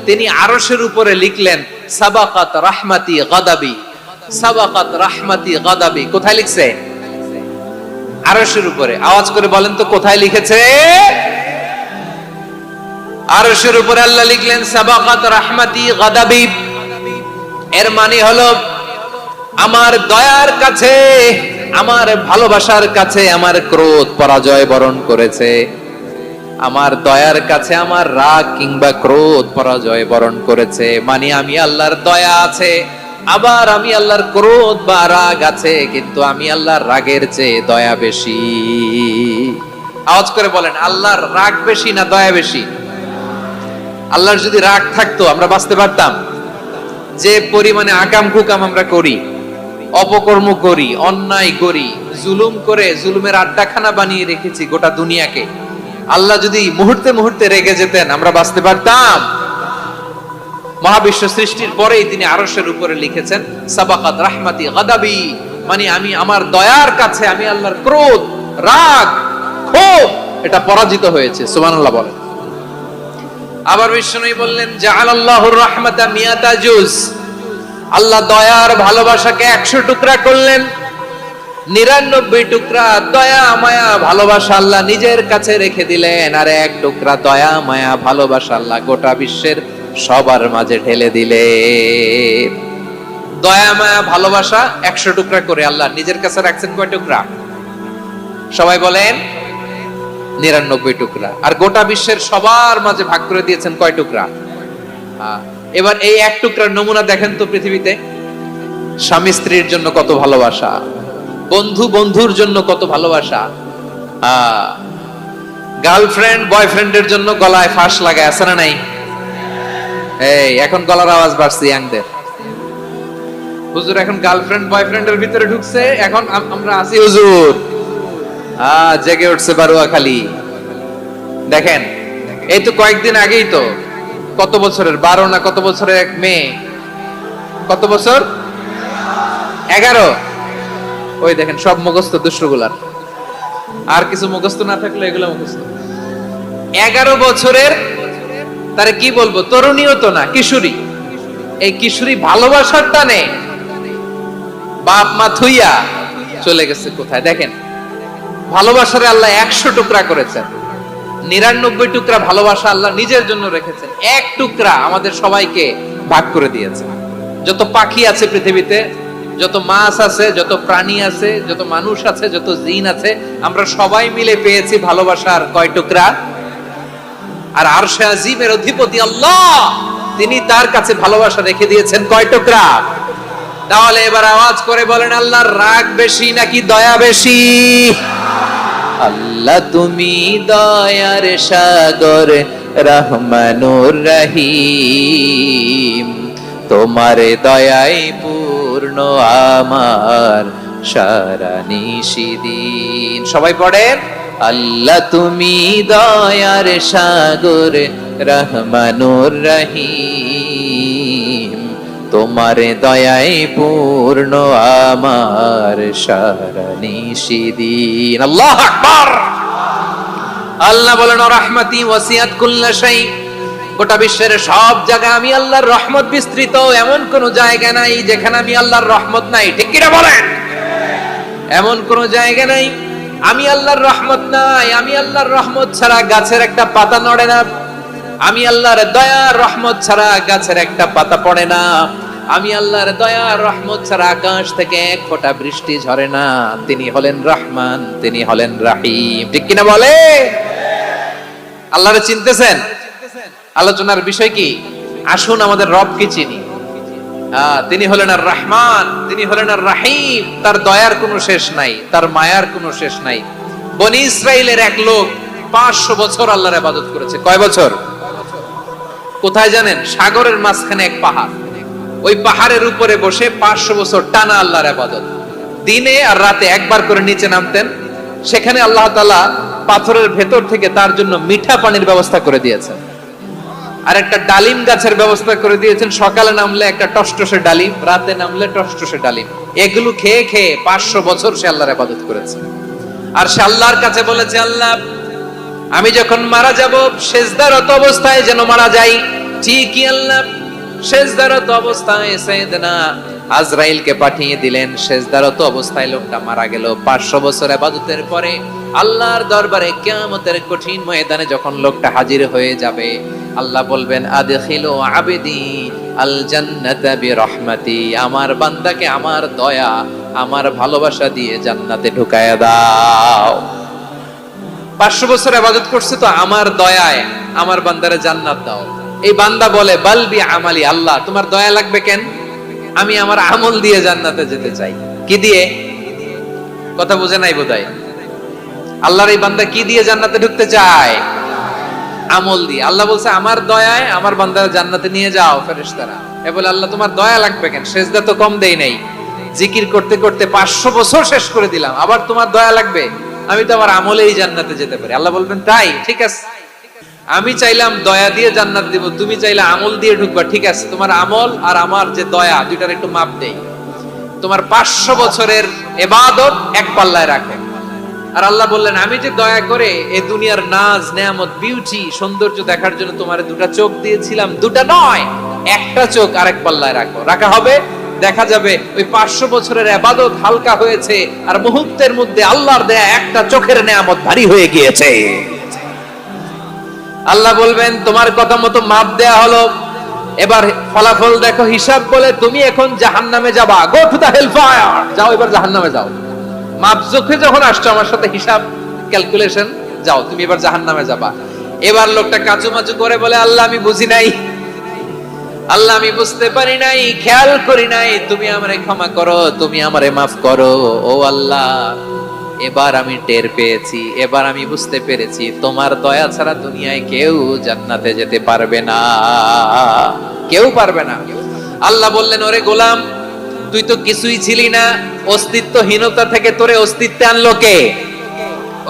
তিনি আরশের উপরে লিখলেন সাবাকাত রাহমাতি গাদাবি, সাবাকাত রাহমাতি গাদাবি। কোথায় লিখছে? আরশের উপরে। আওয়াজ করে বলেন তো কোথায় লিখেছে? আরশের উপরে আল্লাহ লিখলেন সাবাকাত রাহমাতি গাদাবি। এর মানে হলো আমার দয়ার কাছে, আমার ভালোবাসার কাছে আমার ক্রোধ পরাজয় বরণ করেছে, আমার দয়ার কাছে আমার রাগ কিংবা ক্রোধ পরাজয় বরণ করেছে। মানে আমি আল্লাহর দয়া আছে, আবার আমি আল্লাহর ক্রোধ বা রাগ আছে, কিন্তু আমি আল্লাহর রাগের চেয়ে দয়া বেশি। আওয়াজ করে বলেন, আল্লাহর রাগ বেশি না দয়া বেশি? আল্লাহর যদি রাগ থাকতো আমরা বাঁচতে পারতাম? যে পরিমাণে আকাম কুকাম আমরা করি, অপকর্ম করি, অন্যায় করি, জুলুম করে জুলুমের আড্ডাখানা বানিয়ে রেখেছি গোটা দুনিয়াকে, আল্লাহ যদি মুহূর্তে মুহূর্তে রেগে যেতেন আমরা বাঁচতে পারতাম? মহাবিশ্ব সৃষ্টির পরেই তিনি আরশের উপরে লিখেছেন সাবাকাত রাহমাতি গাদাবি, মানে আমি আমার দয়ার কাছে আমি আল্লাহর ক্রোধ, রাগ, ক্ষোভ এটা পরাজিত হয়েছে। সুবহানাল্লাহ বলেন। আবার বিষ্ণুই বললেন জাআলাল্লাহুর রাহমাতা মিয়াতা জুজ, আল্লাহ দয়ার ভালোবাসাকে ১০০ টুকরা করলেন, ৯৯ টুকরা দয়া মায়া ভালোবাসা আল্লাহ নিজের কাছে রেখে দিলেন, আর ১ টুকরা দয়া মায়া ভালোবাসা আল্লাহ গোটা বিশ্বের সবার মাঝে ঢেলে দিলেন। দয়া মায়া ভালোবাসা ১০০ টুকরা করে আল্লাহ নিজের কাছে রাখছেন কয় টুকরা? সবাই বলেন ৯৯ টুকরা। আর গোটা বিশ্বের সবার মাঝে ভাগ করে দিয়েছেন কয় টুকরা? এবার এই ১ টুকরার নমুনা দেখেন তো পৃথিবীতে। স্বামী স্ত্রীর জন্য কত ভালোবাসা, বন্ধু বন্ধুর জন্য কত ভালোবাসা, গার্লফ্রেন্ড বয়ফ্রেন্ডের জন্য গলায় ফাঁস লাগায়, আছে না নাই? এই এখন গলার আওয়াজ বাড়ছে ইয়াংদের। হুজুর এখন গার্লফ্রেন্ড বয়ফ্রেন্ডের ভিতরে ঢুকছে, এখন আমরা আছি হুজুর। জেগে উঠছে বারুয়াখালী। দেখেন এই তো কয়েকদিন আগেই তো, কত বছরের 12 না কত বছরের এক মেয়ে, কত বছর 11, ওই দেখেন সব মুখস্থ দুষ্টগুলার, আর কিছু মুখস্থ না থাকলে এগুলো মুখস্থ। 11 বছরের, তারে কি বলবো, তরুণীও তো না, কিশোরী। এই কিশোরী ভালোবাসার টানে বাপ মা থুইয়া চলে গেছে কোথায়। দেখেন ভালোবাসারে আল্লাহ 100 টুকরা করেছেন, 99 টুকরা ভালোবাসা আল্লাহ নিজের জন্য রেখেছেন, এক টুকরা আমাদের সবাইকে ভাগ করে দিয়েছে। যত পাখি আছে পৃথিবীতে, যত মাছ আছে, যত প্রাণী আছে, যত মানুষ আছে, যত জিন আছে, আমরা সবাই মিলে পেয়েছি ভালোবাসার কয় টুকরা? আর আরশে আজিমের অধিপতি আল্লাহ, তিনি তার কাছে ভালোবাসা রেখে দিয়েছেন কয় টুকরা? তাহলে এবার আওয়াজ করে বলেন, আল্লাহর রাগ বেশি নাকি দয়া বেশি? আল্লাহ তুমি দয়ার সাগর, রহমানুর রহিম, তোমার দয়াই পূর্ণ আমার সারা নিশিদিন। সবাই পড়েন, আল্লাহ তুমি দয়ার সাগর, রহমানুর রহিম, তোমার দয়াই পূর্ণ আমার সারা নিশিদিন। আল্লাহু আকবার। আল্লাহ বলেন, রাহমাতি ওয়াসিয়াত কুল্লা শাই, গোটা বিশ্বের সব জায়গায় আমি আল্লাহর রহমত বিস্তৃত, এমন কোন জায়গা নাই যেখানে আমি আল্লাহর রহমত নাই। ঠিক কিনা বলেন? এমন কোন জায়গা নাই আমি আল্লাহর রহমত নাই। আমি আল্লাহর রহমত ছাড়া গাছের একটা পাতা নড়ে না, আমি আল্লাহর দয়া রহমত ছাড়া গাছের একটা পাতা পড়ে না, আমি আল্লাহর দয়া রহমত ছাড়া আকাশ থেকে এক ফোঁটা বৃষ্টি ঝরে না। তিনি হলেন রহমান, তিনি হলেন রাহিম। ঠিক কিনা বলে? আল্লাহরে চিনতেছেন? আলোচনার বিষয় কি? আসুন আমাদের রবকে চিনি। তিনি হলেন আর রহমান, তিনি হলেন আর রাহিম। তার দয়ার কোনো শেষ নাই, তার মায়ার কোনো শেষ নাই। বনি ইসরাইলের এক লোক 500 বছর আল্লাহর ইবাদত করেছে। কয় বছর? কোথায় জানেন? সাগরের মাঝখানে এক পাহাড়, ওই পাহাড়ের উপরে বসে 500 বছর টানা আল্লাহর ইবাদত। দিনে আর রাতে একবার করে নিচে নামতেন। সেখানে আল্লাহ তাআলা পাথরের ভেতর থেকে তার জন্য মিঠা পানির ব্যবস্থা করে দিয়েছেন, আর একটা ডালিম গাছের ব্যবস্থা করে দিয়েছেন। সকালে নামলে একটা টসটসে ডালিম, রাতে নামলে টসটসে ডালিম। এগুলো খেয়ে খেয়ে 500 বছর সে আল্লাহর ইবাদত করেছে। আর সে আল্লাহর কাছে বলেছে, আল্লাহ আমি যখন মারা যাব সেজদারত অবস্থায় যেন মারা যাই। ঠিকই আল্লাহ সেজদারত অবস্থায় সাইয়েদনা আজরাইলকে পাঠিয়ে দিলেন। সেজদারত অবস্থায় লোকটা মারা গেল। 500 বছর ইবাদতের পরে আল্লাহর দরবারে কিয়ামতের কঠিন ময়দানে যখন লোকটা হাজির হয়ে যাবে, আল্লাহ বলবেন, আদখিলু আবদি আল জান্নাতা বিরহমাতি, আমার বান্দাকে আমার দয়া, আমার ভালোবাসা দিয়ে জান্নাতে ঢুকায়া দাও। 500 বছর ইবাদত করছে তো আমার দয়ায় আমার বান্দারে জান্নাত দাও। এই বান্দা বলে, বালবি আমালি, আল্লাহ তোমার দয়া লাগবে কেন? আমি আমার আমল দিয়ে জান্নাতে যেতে চাই। কি দিয়ে? কথা বুঝে নাই বোধহয়। আল্লাহর এই বান্দা কি দিয়ে জান্নাতে ঢুকতে চায়? আমল দিয়ে। আল্লাহ বলছে, আমার দয়ায় আমার বান্দারে জান্নাতে নিয়ে যাও ফেরেশতারা। এ বলে, আল্লাহ তোমার দয়া লাগবে কেন? সেজদা তো কম দেই নাই, জিকির করতে করতে 500 বছর শেষ করে দিলাম, আবার তোমার দয়া লাগবে? আমি তো আমার আমলেই জান্নাতে যেতে পারি। আল্লাহ বলবেন, তাই ঠিক আছে, আমি চাইলাম দয়া দিয়ে জান্নাত দিব, তুমি চাইলে আমল দিয়ে ঢুকবা। ঠিক আছে, তোমার আমল আর আমার যে দয়া, দুইটার একটু মাপ দেই। তোমার 500 বছরের ইবাদত এক পাল্লায় রাখো। আর আল্লাহ বললেন, আমি যে দয়া করে এই দুনিয়ার নাজ নেয়ামত বিউটি সৌন্দর্য দেখার জন্য তোমার দুটা চোখ দিয়েছিলাম, দুটা নয় একটা চোখ আরেক পাল্লায় রাখো। রাখা হবে, দেখা যাবে ওই 500 বছরের ইবাদত হালকা হয়েছে, আর মুহূর্তের মধ্যে আল্লাহর দেয়া একটা চোখের নেয়ামত ভারী হয়ে গিয়েছে। আল্লাহ বলবেন, তোমার কথা মতো মাপ দেয়া হলো, এবার ফলাফল দেখো, হিসাব বলে তুমি এখন জাহান্নামে যাবা। Go to the hell fire, যাও এবার জাহান্নামে যাও। মাপ চোখে যখন আসছো আমার সাথে হিসাব ক্যালকুলেশন, যাও তুমি এবার জাহান্নামে যাবা। এবার লোকটা কাচুমাচু করে বলে, আল্লাহ আমি বুঝি নাই, আল্লাহ আমি বুঝতে পারি নাই, খেয়াল করি নাই, তুমি আমারে ক্ষমা করো, তুমি আমারে মাফ করো। ও আল্লাহ, এবার আমি টের পেয়েছি, এবার আমি বুঝতে পেরেছি তোমার দয়া ছাড়া দুনিয়ায় কেউ জান্নাতে যেতে পারবে না, কেউ পারবে না। আল্লাহ বললেন, ওরে গোলাম, তুই তো কিছুই ছিলি না, অস্তিত্বহীনতা থেকে তোরে অস্তিত্বে আনলো কে?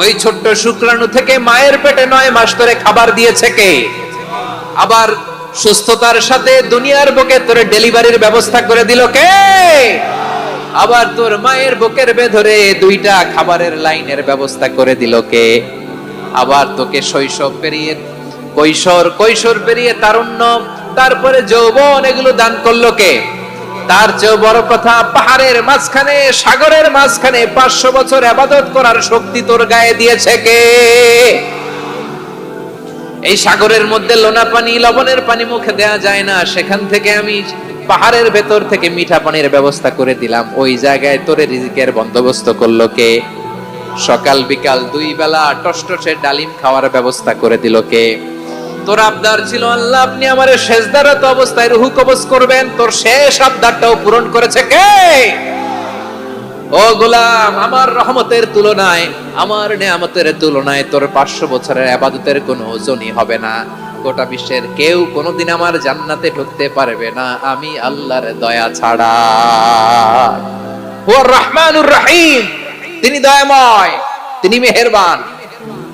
ওই ছোট্ট শুক্রাণু থেকে মায়ের পেটে 9 মাস ধরে খাবার দিয়েছে কে? আবার সুস্থতার সাথে দুনিয়ার বুকে তোরে ডেলিভারির ব্যবস্থা করে দিল কে? আবার তোর মায়ের বুকের ভেতরে 2টা খাবারের লাইনের ব্যবস্থা করে দিল কে? আবার তোকে শৈশব পেরিয়ে কৈশোর পেরিয়ে তারুণ্য, তারপরে যৌবন, এগুলো দান করলো কে? তার চেয়ে বড় কথা, পাহাড়ের মাঝখানে, সাগরের মাঝখানে 500 বছর ইবাদত করার শক্তি তোর গায়ে দিয়েছে কে? এই সাগরের মধ্যে লোনা পানি, লবণের পানি মুখে দেয়া যায় না, সেখান থেকে আমি পাহাড়ের ভেতর থেকে মিঠা পানির ব্যবস্থা করে দিলাম। ওই জায়গায় তোরে রিজিকের বন্দোবস্ত করলো কে? সকাল বিকাল 2 বেলা টসটসে ডালিম খাওয়ার ব্যবস্থা করে দিল কে? তোর আবদার ছিল, আল্লাহ আপনি আমারে সেজদারত অবস্থায় রুহু কবজ করবেন, তোর শেষ আবদারটাও পূরণ করেছে কে? ও গোলাম, আমার রহমতের তুলনায়, আমার নেয়ামতের তুলনায় তোর 500 বছরের ইবাদতের কোনো ওজনই হবে না। গোটা বিশ্বের কেউ কোনোদিন আমার জান্নাতে ঢুকতে পারবে না আমি আল্লাহর দয়া ছাড়া। হুয়ার রহমানুর রহিম, তিনি দয়াময়, তিনি মেহেরবান।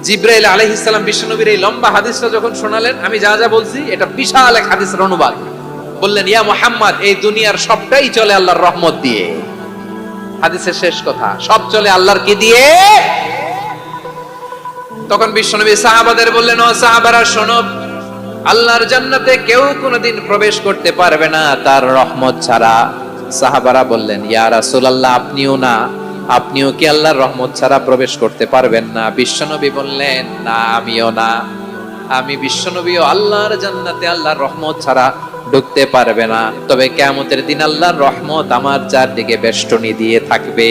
জিব্রাইল আলাইহিস সালাম বিশ্বনবীর এই লম্বা হাদিসটা যখন শোনালেন, আমি যা যা বলছি এটা বিশাল এক হাদিসের অনুবাদ। বললেন, ইয়া মুহাম্মদ, এই দুনিয়ার সবটাই চলে আল্লাহর রহমত দিয়ে। হাদিসের শেষ কথা, সব চলে আল্লাহর কি দিয়ে? তখন বিশ্বনবী সাহাবাদের বললেন, ও সাহাবারা শোনো, আল্লাহর জান্নাতে কেউ কোনোদিন প্রবেশ করতে পারবে না তার রহমত ছাড়া। সাহাবারা বললেন, ইয়া রাসূলুল্লাহ, আপনিও না? আপনিও কি আল্লাহর রহমত ছাড়া প্রবেশ করতে পারবেন না? বিশ্বনবী বললেন, না, আমিও না। আমি বিশ্বনবীও আল্লাহর জান্নাতে আল্লাহর রহমত ছাড়া ঢুকতে পারবে না। তবে কিয়ামতের দিন আল্লাহর রহমত আমার চারদিকে বেষ্টনী দিয়ে থাকবে।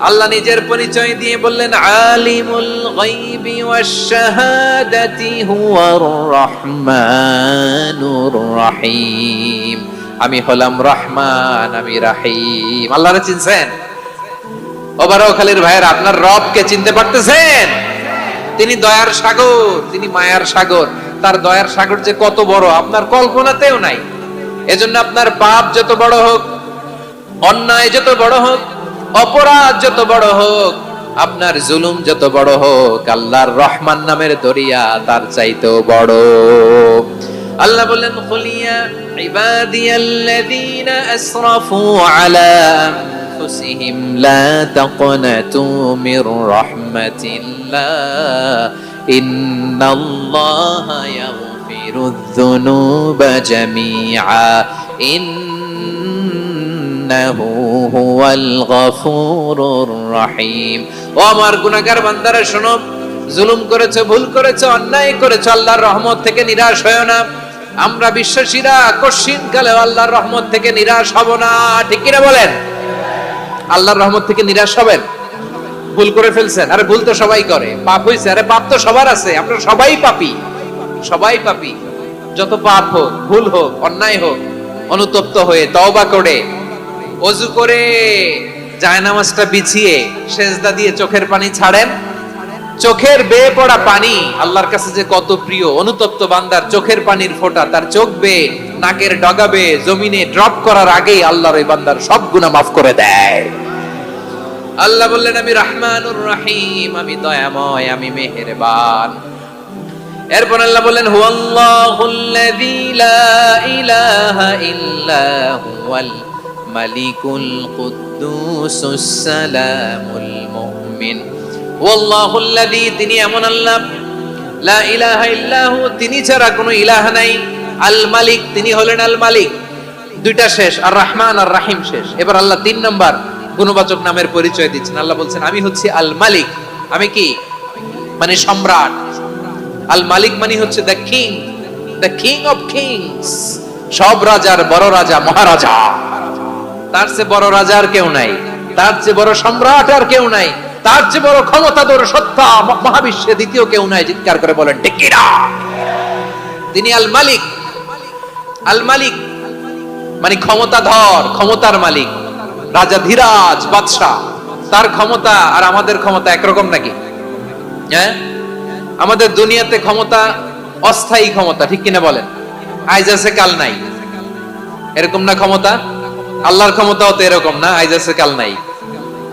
আল্লাহ নিজের পরিচয় দিয়ে বললেন, আলিমুল গায়বি ওয়াশ শাহাদাতি হুয়ার রহমানুর রহিম। আমি হলাম রহমান, আমি রাহিম। আল্লাহরে চিনছেন? ওবারখালীর ভাইয়ের, আপনার রবকে চিনতে পারতেছেন? তিনি দয়ার সাগর, তিনি মায়ার সাগর। তার দয়ার সাগর যে কত বড় আপনার কল্পনাতেও নাই। এজন্য আপনার পাপ যত বড় হোক, অন্যায় যত বড় হোক, অপরাধ যত বড় হোক, আপনার জুলুম যত বড় হোক, আল্লাহর রহমান নামের দরিয়া তার চাইতেও বড়। আল্লাহ বললেন, কুলিয়া ইবাদিয়াল্লাযীনা আসরাফু আলা আনফুসিহিম লা তাকনাতু মির রাহমাতিল্লাহ ইন্নাল্লাহা ইয়াগফিরুয যুনুবা জামিআ ইন্নাহু হুয়াল গফুরুর রহিম। ও আমার গুনাহগার বান্দারা শোনো, জুলুম করেছো, ভুল করেছো, অন্যায় করেছো, আল্লাহর রহমত থেকে নিরাশ হয়ো না। আমরা বিশ্বাসীরা কশিনকালে আল্লাহর রহমত থেকে নিরাশ হব না, ঠিক কিনা বলেন? আল্লাহর রহমত থেকে নিরাশ হবেন? ভুল করে ফেলছেন, আরে ভুল তো সবাই করে। পাপ হইছে, আরে পাপ তো সবার আছে, আমরা সবাই পাপী, সবাই পাপী। যত পাপ হোক, ভুল হোক, অন্যায় হোক, অনুতপ্ত হয়ে তওবা করে, ওযু করে, জায়নামাজটা বিছিয়ে সেজদা দিয়ে চোখের পানি ছাড়েন। চোখের বেয়ে পড়া পানি আল্লাহর কাছে যে কত প্রিয়। অনুতপ্ত বান্দার চোখের পানির ফোঁটা তার চোখ বেয়ে, নাকের ডগা বেয়ে জমিনে ড্রপ করার আগেই আল্লাহর ওই বান্দার সব গুনাহ মাফ করে দেয়। আল্লাহ বললেন, আমি রহমানুর রহিম, আমি দয়াময়, আমি মেহেরবান। এরপর আল্লাহ বললেন, হুয়াল্লাহুল্লাযী লা ইলাহা ইল্লা হুয়াল মালিকুল কুদ্দুসুস সালামুল মুমিন। ওয়াল্লাহুল্লাযী, তিনি এমন আল্লাহ, লা ইলাহা ইল্লাহু, তিনি ছাড়া কোনো ইলাহ নাই। আল মালিক, তিনি হলেন আল মালিক। দুইটা শেষ, আর রহমান আর রাহিম শেষ। এবার আল্লাহ 3 নাম্বার গুণবাচক নামের পরিচয় দিচ্ছেন। আল্লাহ বলছেন, আমি হচ্ছি আল মালিক। আমি কি? মানে সম্রাট। আল মালিক মানে হচ্ছে the king, the king of kings. সব রাজার বড় রাজা, মহারাজা। তার চেয়ে বড় রাজা আর কেউ নাই, তার চেয়ে বড় সম্রাট আর কেউ নাই, তার চেয়ে বড় ক্ষমতাধর সত্তা মহাবিশ্বে দ্বিতীয় কেউ নাই। চিৎকার করে বলেন ঠিক কিনা? তিনি আল মালিক। আল মালিক মানে ক্ষমতাধর, ক্ষমতার মালিক, রাজা ধীরাজ বাদশা। তার ক্ষমতা আর আমাদের ক্ষমতা একরকম নাকি? হ্যাঁ, আমাদের দুনিয়াতে ক্ষমতা অস্থায়ী ক্ষমতা, ঠিক কিনা বলেন? আইজ আছে কাল নাই, এরকম না ক্ষমতা? আল্লাহর ক্ষমতাও তো এরকম না, আইজ আছে কাল নাই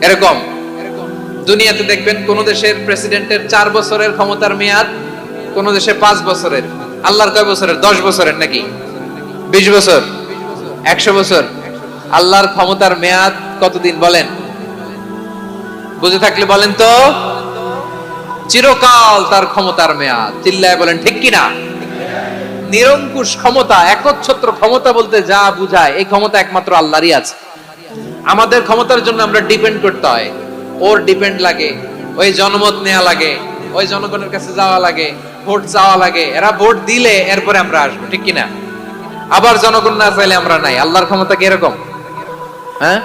এরকম। দুনিয়াতে দেখবেন কোন দেশের প্রেসিডেন্টের 4 বছরের ক্ষমতার মেয়াদ, কোন দেশে 5 বছরের। আল্লাহর কয় বছরের? 10 বছরের নাকি 20 বছর, 100 বছর? আল্লাহর ক্ষমতার মেয়াদ কতদিন বলেন? বুঝে থাকলে বলেন তো। চিরকাল তার ক্ষমতার মেয়াদ। চিল্লায় বলেন ঠিক কিনা? নিরঙ্কুশ ক্ষমতা, একচ্ছত্র ক্ষমতা বলতে যা বুঝায়, এই ক্ষমতা একমাত্র আল্লাহরই আছে। আমাদের ক্ষমতার জন্য আমরা ডিপেন্ড করতে হয়, ওর ডিপেন্ড লাগে, ওই জনমত নেওয়া লাগে, ওই জনগণের কাছে যাওয়া লাগে, ভোট চাওয়া লাগে, এরা ভোট দিলে এরপরে আমরা আসবো, ঠিক কিনা? আবার জনগণ না চাইলে আমরা নাই। আল্লাহর ক্ষমতা কি এরকম? হ্যাঁ,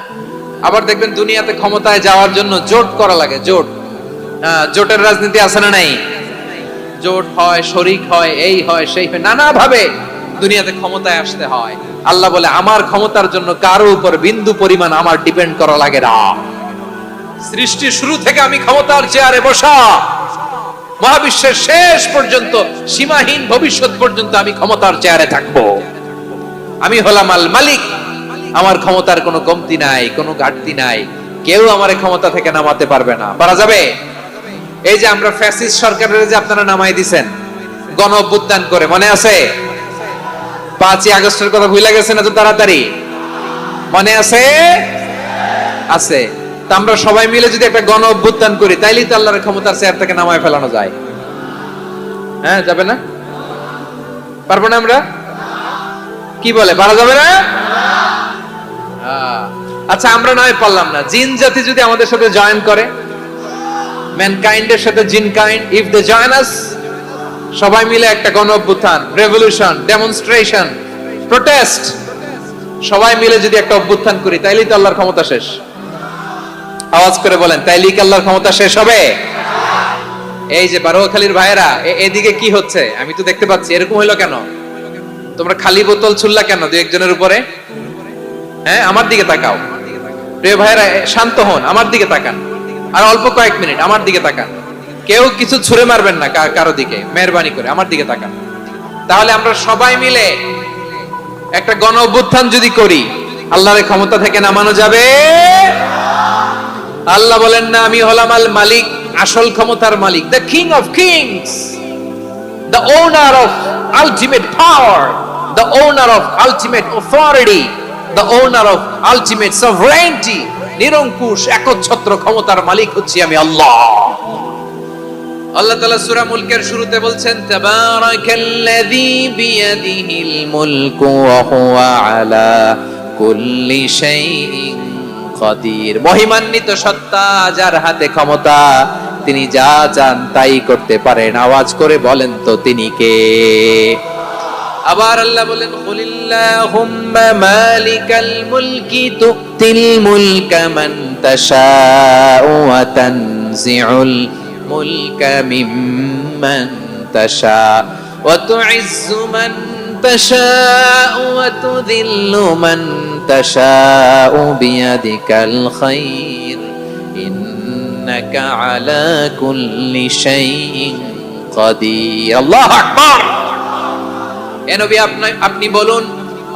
আবার দেখবেন দুনিয়াতে ক্ষমতায় যাওয়ার জন্য জোট করা লাগে, জোট। জোটের রাজনীতি আছে না নাই? জোট হয়, শরিক হয়, এই হয়, সেই হয়, নানা ভাবে দুনিয়াতে ক্ষমতায় আসতে হয়। আল্লাহ বলে আমার ক্ষমতার জন্য কারো উপর বিন্দু পরিমাণ আমার ডিপেন্ড করা লাগে না। সৃষ্টির শুরু থেকে আমি ক্ষমতার চেয়ারে বসা, মহাবিশ্বের শেষ পর্যন্ত, সীমাহীন ভবিষ্যৎ পর্যন্ত আমি ক্ষমতার চেয়ারে থাকবো। আমি হলাম আল মালিক। আমার ক্ষমতার কোনো কমতি নাই, কোনো ঘাটতি নাই। কেউ আমার ক্ষমতা থেকে নামাতে পারবে না। পারা যাবে? এই যে আমরা ফ্যাসিস্ট সরকারের যে আপনারা নামাই দিছেন গণ অভ্যুত্থান করে, মনে আছে? 5ই আগস্টের কথা ভুলে গেছেন এত তাড়াতাড়ি? মনে আছে? আছে। তা আমরা সবাই মিলে যদি একটা গণ অভ্যুত্থান করি, তাইলেই তো আল্লাহর ক্ষমতার চেয়ার থেকে নামায় ফেলানো যায়। হ্যাঁ, যাবে না? পারবো না আমরা? কি বলে, পারা যাবে না? আচ্ছা, আমরা নয় পারলাম না, জিন জাতি যদি আমাদের সাথে জয়েন করে, ম্যানকাইন্ডের সাথে জিনকাইন্ড, ইফ দে জয়েন আস, সবাই মিলে একটা গণ অভ্যুত্থান, রেভলিউশন, ডেমনস্ট্রেশন, প্রোটেস্ট, সবাই মিলে যদি একটা অভ্যুত্থান করি, তাইলেই তো আল্লাহর ক্ষমতা শেষ। আওয়াজ করে বলেন, তাইলেই কি আল্লাহর ক্ষমতা শেষ হবে? এই যে বারোয়াখালীর ভাইয়েরা, এদিকে কি হচ্ছে আমি তো দেখতে পাচ্ছি, এরকম হইলো কেন? তোমরা খালি বোতল ছুড়লা কেন দুই একজনের উপরে? হ্যাঁ, আমার দিকে তাকাও। প্রিয় ভাইয়েরা, শান্ত হন, আমার দিকে তাকান, আর অল্প কয়েক মিনিট আমার দিকে তাকান। কেউ কিছু ছুঁড়ে মারবেন না কারো দিকে, মেহরবানি করে আমার দিকে তাকান। তাহলে আমরা সবাই মিলে একটা গণ অভ্যুত্থান যদি করি, আল্লাহর ক্ষমতা থেকে নামানো যাবে? আল্লাহ বলেন না, আমি হলাম আল মালিক, আসল ক্ষমতার মালিক, the king of kings, the owner of ultimate power, the owner of ultimate authority, the owner of ultimate sovereignty. নিরঙ্কুশ একচ্ছত্র ক্ষমতার মালিক হচ্ছি আমি আল্লাহ। আল্লাহ তাআলা সূরা মুলকের শুরুতে বলছেন, তাবারাকাল্লাযী বিয়াদিহিল মুলকু ওয়া হুয়া আলা কুল্লি শাইইন কাদির। মহিমান্বিত সত্তা, যার হাতে ক্ষমতা, তিনি যা চান তাই করতে পারেন। আওয়াজ করে বলেন তো তিনি কে? আবার আল্লাহ বলেন, কুলিল্লাহুম্মা মালিকাল মুলকি তুতিল মুলকা মান তাশাউ ওয়া তানজিউল মুলকা মিম্মান তাশা ওয়া তুইজ্জু মান তাশাউ ওয়া তুযিল্লু মান তাশাউ বিয়াদিকাল খায়র ইন্নাকা আলা কুল্লি শাইইন কাদির। আল্লাহু আকবার। এ নবী, আপনি বলুন,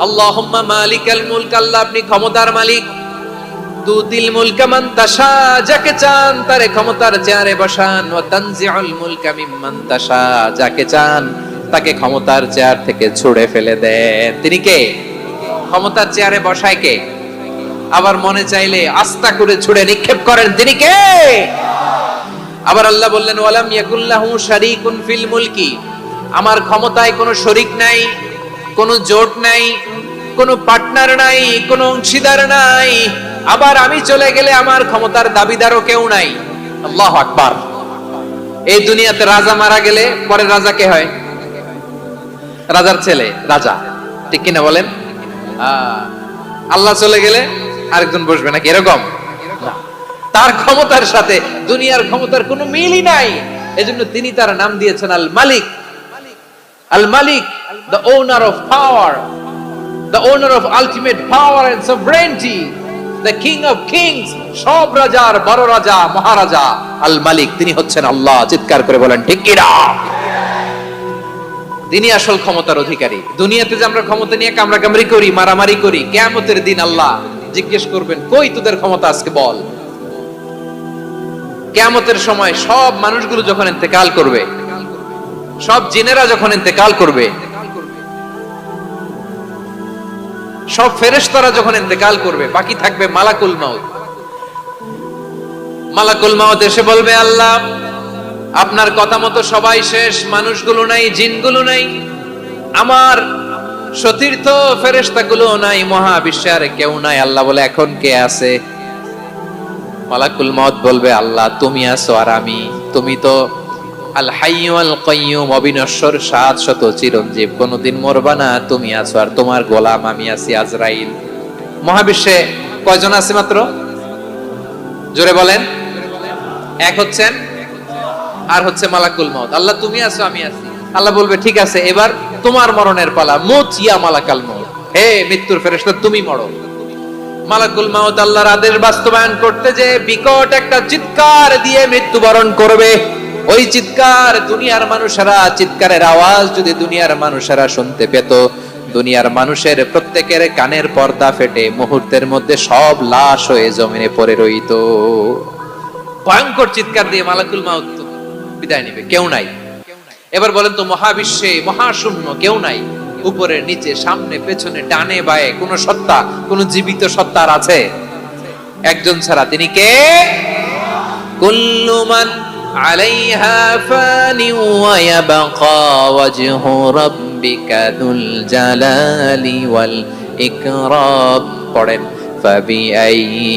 আল্লাহুম্মা মালিকাল মুলক, আল্লাহ আপনি ক্ষমতার মালিক। তুতিল মুলকা মান তাশা, যাকে চান তারে ক্ষমতার চেয়ারে বসান। ওয়া তানজিউল মুলকা মিম্মান তাশা, যাকে চান তাকে ক্ষমতার চেয়ার থেকে ছুঁড়ে ফেলে দেন। তিনি কে? ক্ষমতার চেয়ারে বসায় কে? আবার মনে চাইলে আস্থা করে ছুঁড়ে নিক্ষেপ করেন, তিনি কে? আবার আল্লাহ বললেন, ওয়ালাম ইয়াকুল্লাহু শারীকুন ফিল মুলকি, আমার ক্ষমতায় কোনো শরীক নাই, কোনো জোট নাই, কোনো পার্টনার নাই, কোনো অংশীদার নাই। আবার আমি চলে গেলে আমার ক্ষমতার দাবিদারও কেউ নাই। আল্লাহু আকবার। এই দুনিয়াতে রাজা মারা গেলে পরে রাজা কে হয়? রাজার ছেলে রাজা, ঠিক কিনা বলেন? আল্লাহ চলে গেলে আরেকজন বসবে নাকি? এরকম না। তার ক্ষমতার সাথে দুনিয়ার ক্ষমতার কোনো মিলই নাই। এজন্য তিনি তার নাম দিয়েছেন আল মালিক। Al Malik, the owner of power, the owner of ultimate power and sovereignty. The king of kings, সব রাজার বড় রাজা, মহারাজা, আল মালিক, তিনি হচ্ছেন আল্লাহ। চিৎকার করে বলেন ঠিক কি না? তিনি আসল ক্ষমতার অধিকারী। দুনিয়াতে যে আমরা ক্ষমতা নিয়ে কামড়াকামড়ি করি, মারামারি করি, কিয়ামতের দিন আল্লাহ জিজ্ঞেস করবেন, কই তোদের ক্ষমতা, আজকে বল। কিয়ামতের সময় সব মানুষগুলো যখন ইন্তেকাল করবে, সব জিনেরা যখন ইন্তেকাল করবে, সব ফেরেশতারা যখন ইন্তেকাল করবে, বাকি থাকবে মালাকুল মাউত। মালাকুল মাউত এসে বলবে, আল্লাহ আপনার কথা মতো সবাই শেষ, মানুষগুলো নাই, জিনগুলো নাই, আমার সতীর্থ ফেরেশতাগুলো নাই, মহাবিশ্বে আর কেউ নাই। আল্লাহ বলে, এখন কে আছে? মালাকুল মাউত বলবে, আল্লাহ তুমি আছো আর আমি। তুমি তো আল হাইয়্যু আল কাইয়্যুম, অবিনশ্বর, শাশ্বত, চিরঞ্জীব, কোনদিন মরবা না, তুমি আছো আর তোমার গোলাম আমি আছি আজরাইল। মহাবিশ্বে কয়জন আছে মাত্র? জোরে বলেন। এক হচ্ছেন আর হচ্ছে মালাকুল মাউত। আল্লাহ তুমি আছো আমি আছি। আল্লাহ বলবে, ঠিক আছে, এবার তোমার মরণের পালা, মুত ইয়া মালাকাল মাউত, হে মৃত্যুর ফেরেশতা তুমি মরো। মালাকুল মাউত আল্লাহর আদেশ বাস্তবায়ন করতে যে বিকট একটা চিৎকার দিয়ে মৃত্যুবরণ করবে। ওই চিৎকার দুনিয়ার মানুষেরা, চিৎকারের আওয়াজ যদি দুনিয়ার মানুষেরা শুনতে পেত, দুনিয়ার মানুষের প্রত্যেকের কানের পর্দা ফেটে মুহূর্তের মধ্যে সব লাশ হয়ে জমিনে পড়ে রইত। ভয়ঙ্কর চিৎকার দিয়ে মালাকুল মাউত বিদায় নিবে, কেউ নাই। এবার বলেন তো, মহাবিশ্বে মহাশূন্য, কেউ নাই, উপরে নিচে সামনে পেছনে ডানে বায়ে কোন সত্তা, কোন জীবিত সত্তার আছে? একজন ছাড়া, তিনি কে? কুল্লু মান আলাইহা ফানি ওয়া ইয়াবকা ওয়াজহু রাব্বিকা যুল জালালি ওয়াল ইকরাম। পড়েন, ফাবিআইয়ি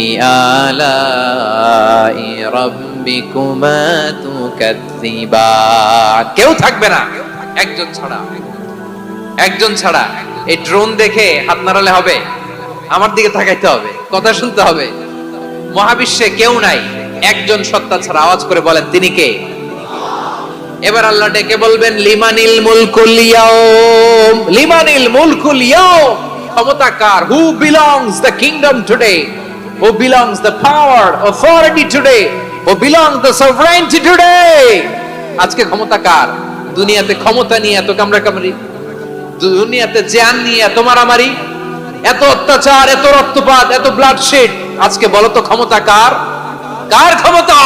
আলাই রাব্বিকুমা তুকাযযিবান। কেউ থাকবে না, একজন ছাড়া, একজন ছাড়া। এই ড্রোন দেখে হাত নাড়ালে হবে? আমার দিকে তাকাইতে হবে, কথা শুনতে হবে। মহাবিশ্বে কেউ নাই, একজন সত্তা ছাড়া। আওয়াজ করে বলেন, তিনি কে? এবার আল্লাহ ডেকে বলবেন, লিমানিল মুলকুল ইয়াউম, লিমানিল মুলকুল ইয়াউম, ক্ষমতা কার? Who belongs the kingdom today, who belongs the power, authority today, who belongs the sovereignty today. আজকে ক্ষমতা কার? দুনিয়াতে ক্ষমতা নিয়ে এত কামড়াকামড়ি, দুনিয়াতে জান নিয়ে এত মারামারি, এত অত্যাচার, এত রক্তপাত, এত ব্লাডশেড, আজকে বলো তো ক্ষমতা কার? কার ক্ষমতা?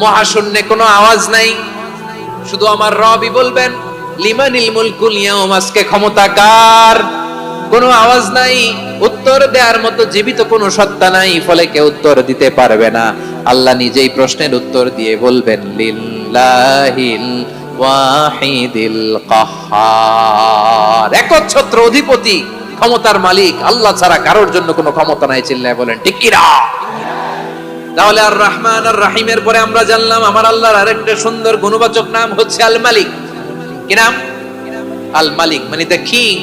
মহাশূন্যে কোনো আওয়াজ নাই, শুধু আমার রবই বলবেন, লিমানিল মুলকুল ইয়াউম, আজকে ক্ষমতা কার? কোনো আওয়াজ নাই, উত্তর দেওয়ার মতো জীবিত কোনো সত্তা নাই, ফলে কেউ উত্তর দিতে পারবে না। আল্লাহ নিজেই প্রশ্নের উত্তর দিয়ে বলবেন, লিল্লাহিল ওয়াহিদিল কাহ্হার, একচ্ছত্র অধিপতি, ক্ষমতার মালিক আল্লাহ ছাড়া কারোর জন্য কোনো ক্ষমতা নাই। চিল্লায় বলেন ঠিক কি না? তাহলে আর রহমান আর রাহিমের পরে আমরা জানলাম আমার আল্লাহর আরেকটা সুন্দর গুণবাচক নাম হচ্ছে আল মালিক। কি নাম? আল মালিক, মানে দ্য কিং,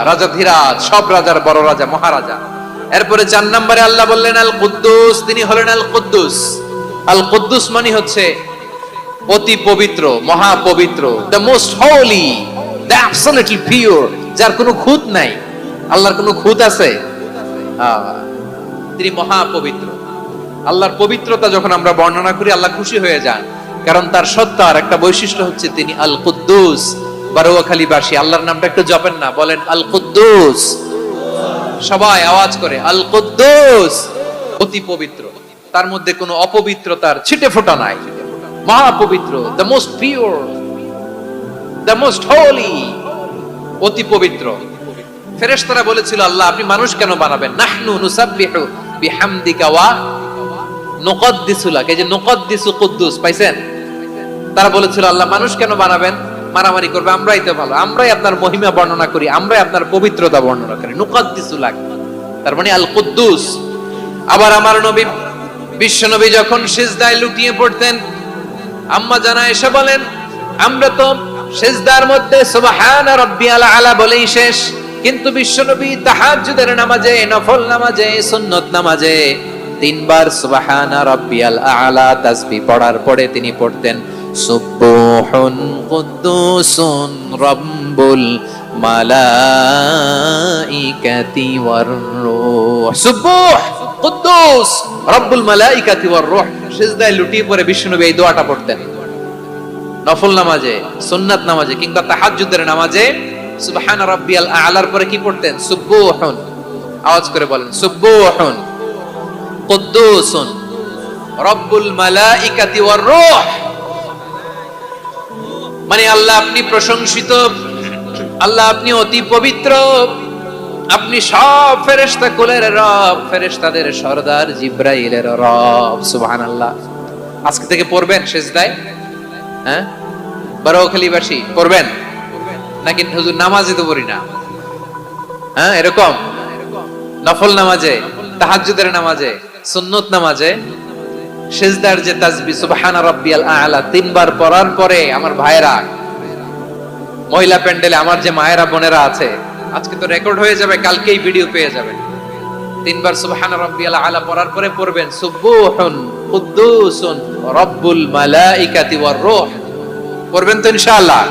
রাজাধিরাজ, সব রাজার বড় রাজা, মহারাজা। এরপরে 4 নম্বরে আল্লাহ বললেন আল কুদ্দুস, তিনি হলেন আল কুদ্দুস। আল কুদ্দুস মানে হচ্ছে অতি পবিত্র, মহাপবিত্র, the most holy, the absolutely pure, যার কোনো খুঁত নাই। আল্লাহর কোনো খুঁত আছে? তিনি মহাপবিত্র। আল্লাহর পবিত্রতা যখন আমরা বর্ণনা করি, আল্লাহ খুশি হয়ে যান, কারণ তার সত্তার একটা বৈশিষ্ট্য হচ্ছে তিনি আল কুদ্দুস। বারোয়াখালীবাসী আল্লাহর নামটা একটু জপেন না, বলেন আল কুদ্দুস, সবাই আওয়াজ করে আল কুদ্দুস। অতি পবিত্র, তার মধ্যে কোনো অপবিত্রতার ছিটে ফোঁটা নাই, মহাপবিত্র, the most pure, the most holy, অতি পবিত্র। ফেরেশতারা বলেছিল, আল্লাহ আপনি মানুষ কেন বানাবেন? নাহনু নুসাব্বিহু বিহামদিকা ওয়া নুকদ্দিসু লাক, এই যে নুকদ্দিসু কুদ্দুস পাইছেন? তারা বলেছিল, আল্লাহ মানুষ কেন বানাবেন? মারামারি করবে, আমরাই তো ভালো, আমরাই আপনার মহিমা বর্ণনা করি, আমরাই আপনার পবিত্রতা বর্ণনা করি। নুকদ্দিসু লাক, তার মানে আল কুদ্দুস। আবার আমার নবী, বিশ্ব নবী যখন সিজদায় লুটিয়ে পড়তেন, আম্মা জানা এসে বলেন, আমরা তো সিজদার মধ্যে সুবহান রাব্বিয়াল আলা বলেই শেষ, কিন্তু বিশ্বনবী তাহাজ্জুদের নামাজে, নফল নামাজে, সুন্নত নামাজে 3 বার সুবহান রাব্বিয়াল আলা তাসবিহ পড়ার পরে তিনি পড়তেন সুবহুন কুদ্দুসুন রাব্বুল মালাইকা মালাইকাতি ওয়ার রূহ। সুবুহ কুদ্দুস রব্বুল মালাইকাতি ওয়ার রূহ। সিজদায় লুটিয়ে পড়ে বিশ্বনবী এই দোয়াটা পড়তেন। নফল নামাজে, সুন্নাত নামাজে কিংবা তাহাজ্জুদের নামাজে সুবহান রাব্বিয়াল আ'লার পরে কি পড়তেন? সুবুহুন। আওয়াজ করে বলেন, সুবুহুন কুদ্দুসুন রব্বুল মালাইকাতি ওয়ার রূহ। মানে আল্লাহ আপনি প্রশংসিত, আল্লাহ আপনি অতি পবিত্র, আপনি সব ফেরেশতা কুলের রব, ফেরেশতাদের সরদার জিবরাইলের রব। সুবহানাল্লাহ। আজকে থেকে পড়বেন সিজদায়? হ্যাঁ, বারোখালীবাসী পড়বেন নাকি হুজুর নামাজে তো পড়ি না? হ্যাঁ, এরকম নফল নামাজে, তাহাজ্জুদের নামাজে, সুন্নত নামাজে সিজদার যে তাসবিহ সুবহান রাব্বিয়াল আ'লা তিনবার পড়ার পরে আমার ভাইরা, মহিলা প্যান্ডেলে আমার যে মায়েরা বোনেরা আছে, আজকে তো রেকর্ড হয়ে যাবে, কালকেই ভিডিও পেয়ে যাবেন। তিনবার সুবহান রাব্বিয়াল আ'লা পড়ার পরে পড়বেন সুবহুন কুদ্দুসুন রব্বুল মালাইকাতি ওয়ার রূহ। পড়বেন তো ইনশাআল্লাহ?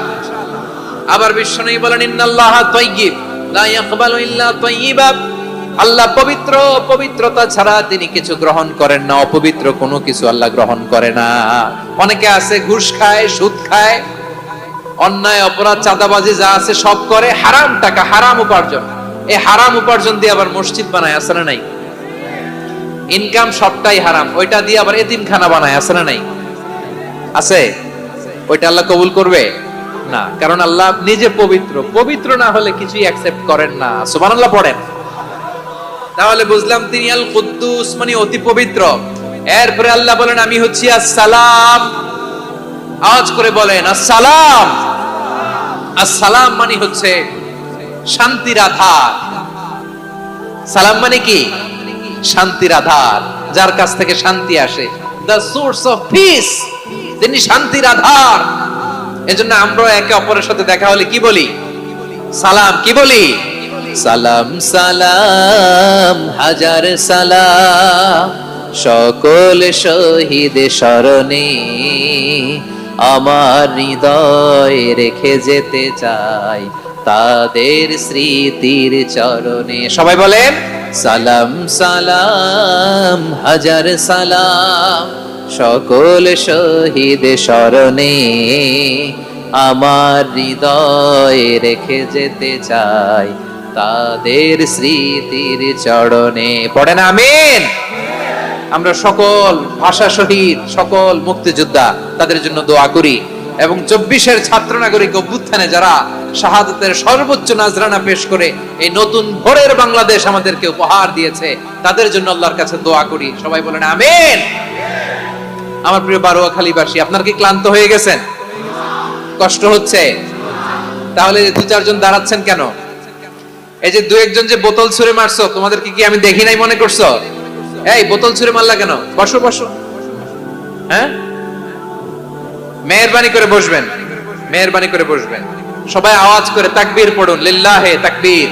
আবার বিশ্বনবী বলেন ইন্নাল্লাহা তাইয়্যিব লা ইয়াকবালু ইল্লা তাইয়্যিবা। আল্লাহ পবিত্র, পবিত্রতা ছাড়া তিনি কিছু গ্রহণ করেন না, অপবিত্র কোনো কিছু আল্লাহ গ্রহণ করে না। অনেকে আছে ঘুষ খায়, সুদ খায়, অন্যায় অপরাধ চাঁদাবাজি যা আছে সব করে, হারাম টাকা, হারাম উপার্জন। এই হারাম উপার্জন দিয়ে আবার মসজিদ বানায়, আছে না নাই? ইনকাম সবটাই হারাম, ওইটা দিয়ে আবার এতিমখানা বানায়, আছে না নাই? আছে। ওইটা আল্লাহ কবুল করবে না, কারণ আল্লাহ নিজে পবিত্র। পবিত্র না হলে কিছুই অ্যাকসেপ্ট করেন না। সুবহানাল্লাহ পড়েন। তাহলে বুঝলাম তিনি আল কুদ্দুস মানে অতি পবিত্র। এরপরে আল্লাহ বলেন আমি হচ্ছি আসসালাম। আওয়াজ করে বলেন আসসালাম। আসসালাম মানে হচ্ছে শান্তির আধার। সালাম মানে কি? শান্তির আধার, যার কাছ থেকে শান্তি আসে। দ্য সোর্স অফ পিস, তিনি শান্তির আধার। এজন্য আমরা একে অপরের সাথে দেখা হলে কি বলি? সালাম। কি বলি? সালাম সালাম হাজার সালাম সকল শহীদ স্মরণে আমার হৃদয় রেখে যেতে চাই তাদের স্মৃতির চরণে। সবাই বলেন সালাম সালাম হাজার সালাম সকল শহীদ স্মরণে আমার হৃদয় রেখে যেতে চাই তাদের স্মৃতির চরণে। পড়েন আমিন। আমরা সকল ভাষা শহীদ, সকল মুক্তিযোদ্ধা, তাদের জন্য দোয়া করি এবং 24-এর ছাত্র নাগরিক অভ্যুত্থানে যারা শাহাদাতের সর্বোচ্চ নাজরানা পেশ করে এই নতুন ভোরের বাংলাদেশ আমাদেরকে উপহার দিয়েছে, তাদের জন্য আল্লাহর কাছে দোয়া করি। সবাই বলেন আমিন। আমার প্রিয় বারোয়াখালীবাসী, আপনারা কি ক্লান্ত হয়ে গেছেন? কষ্ট হচ্ছে? তাহলে 2-4 জন দাঁড়াচ্ছেন কেন? এই যে 2-1 যে বোতল ছুঁড়ে মারছো, তোমাদেরকে কি আমি দেখি নাই মনে করছো? এই বোতল ছুঁড়ে মারলা কেন? বসো বসো। হ্যাঁ, মেহেরবানি করে বসবেন, মেহেরবানি করে বসবেন। সবাই আওয়াজ করে তাকবীর পড়ুন, লিল্লাহে তাকবীর।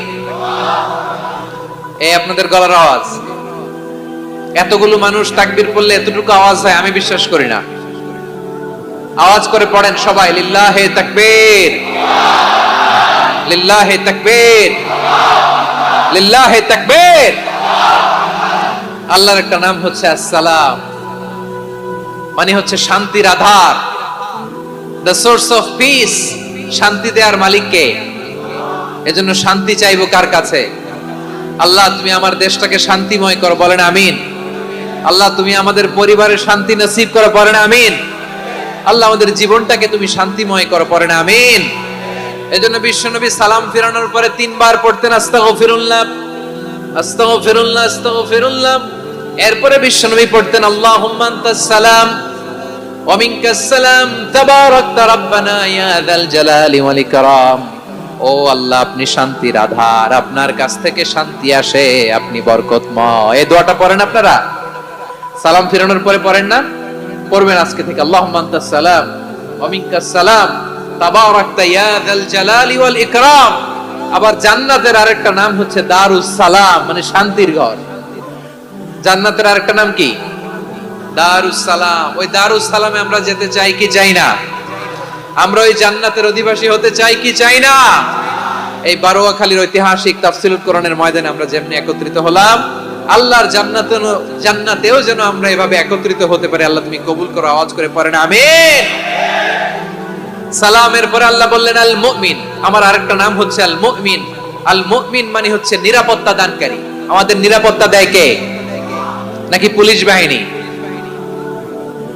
এই আপনাদের গলার আওয়াজ। এতগুলো মানুষ তাকবীর পড়লে এতটুকু আওয়াজ হয় আমি বিশ্বাস করি না। আওয়াজ করে পড়েন সবাই, লিল্লাহে তাকবীর, লিল্লাহে তাকবীর, লিল্লাহে তাকবীর। আল্লাহর একটা নাম হচ্ছে আসসালাম, মানে হচ্ছে শান্তির আধার, দ্য সোর্স অফ পিস। শান্তি দেওয়ার মালিক কে? এজন্য শান্তি চাইবো কার কাছে? আল্লাহ তুমি আমার দেশটাকে শান্তিময় করো, বলেন আমিন। আল্লাহ তুমি আমাদের পরিবারের শান্তি নসিব করো, বলেন আমিন। আল্লাহ আমাদের জীবনটাকে তুমি শান্তিময় করো, পড়েন আমিন। এজন্য বিশ্বনবী সালাম ফিরানোর পরে 3 বার পড়তেন আস্তাগফিরুল্লাহ, আস্তাগফিরুল্লাহ, আস্তাগফিরুল্লাহ। এরপরে বিশ্বনবী পড়তেন আল্লাহুম্মা আনতাস সালাম ওয়া মিনকাস সালাম তাবারাকতা রাব্বানা ইয়া যাল জালালি ওয়াল ইকরাম। ও আল্লাহ আপনি শান্তির আধার, আপনার কাছ থেকে শান্তি আসে, আপনি বরকতময়। এই দোয়াটা পড়েন আপনারা সালাম ফিরানোর পরে, পড়েন না? পড়বেন আজকে থেকে আল্লাহুম্মা আনতাস সালাম ওয়া মিনকাস সালাম তাবারাকতা ইয়া যাল জালালি ওয়াল ইকরাম। আবার জান্নাতের আরেকটা নাম হচ্ছে দারুস সালাম, মানে শান্তির ঘর। জান্নাতের আরেকটা নাম কি? দারুস সালাম। ওই দারুস সালামে আমরা যেতে চাই কি চাই না? আমরা ওই জান্নাতের অধিবাসী হতে চাই কি চাই না? এই বারোয়াখালীর ঐতিহাসিক তাফসীরুল কোরআনের ময়দানে আমরা যেমনি একত্রিত হলাম, আল্লাহর জান্নাতেও যেন আমরা এভাবে একত্রিত হতে পারি। আল্লাহ তুমি কবুল করো, আওয়াজ করে পড়েন আমিন। সালামের পরে আল্লাহ বললেন আল মুমিন, আমার আরেকটা নাম হচ্ছে আল মুমিন। আল মুমিন মানে হচ্ছে নিরাপত্তা দানকারী। আমাদের নিরাপত্তা দেয় কে? নাকি পুলিশ বাহিনী,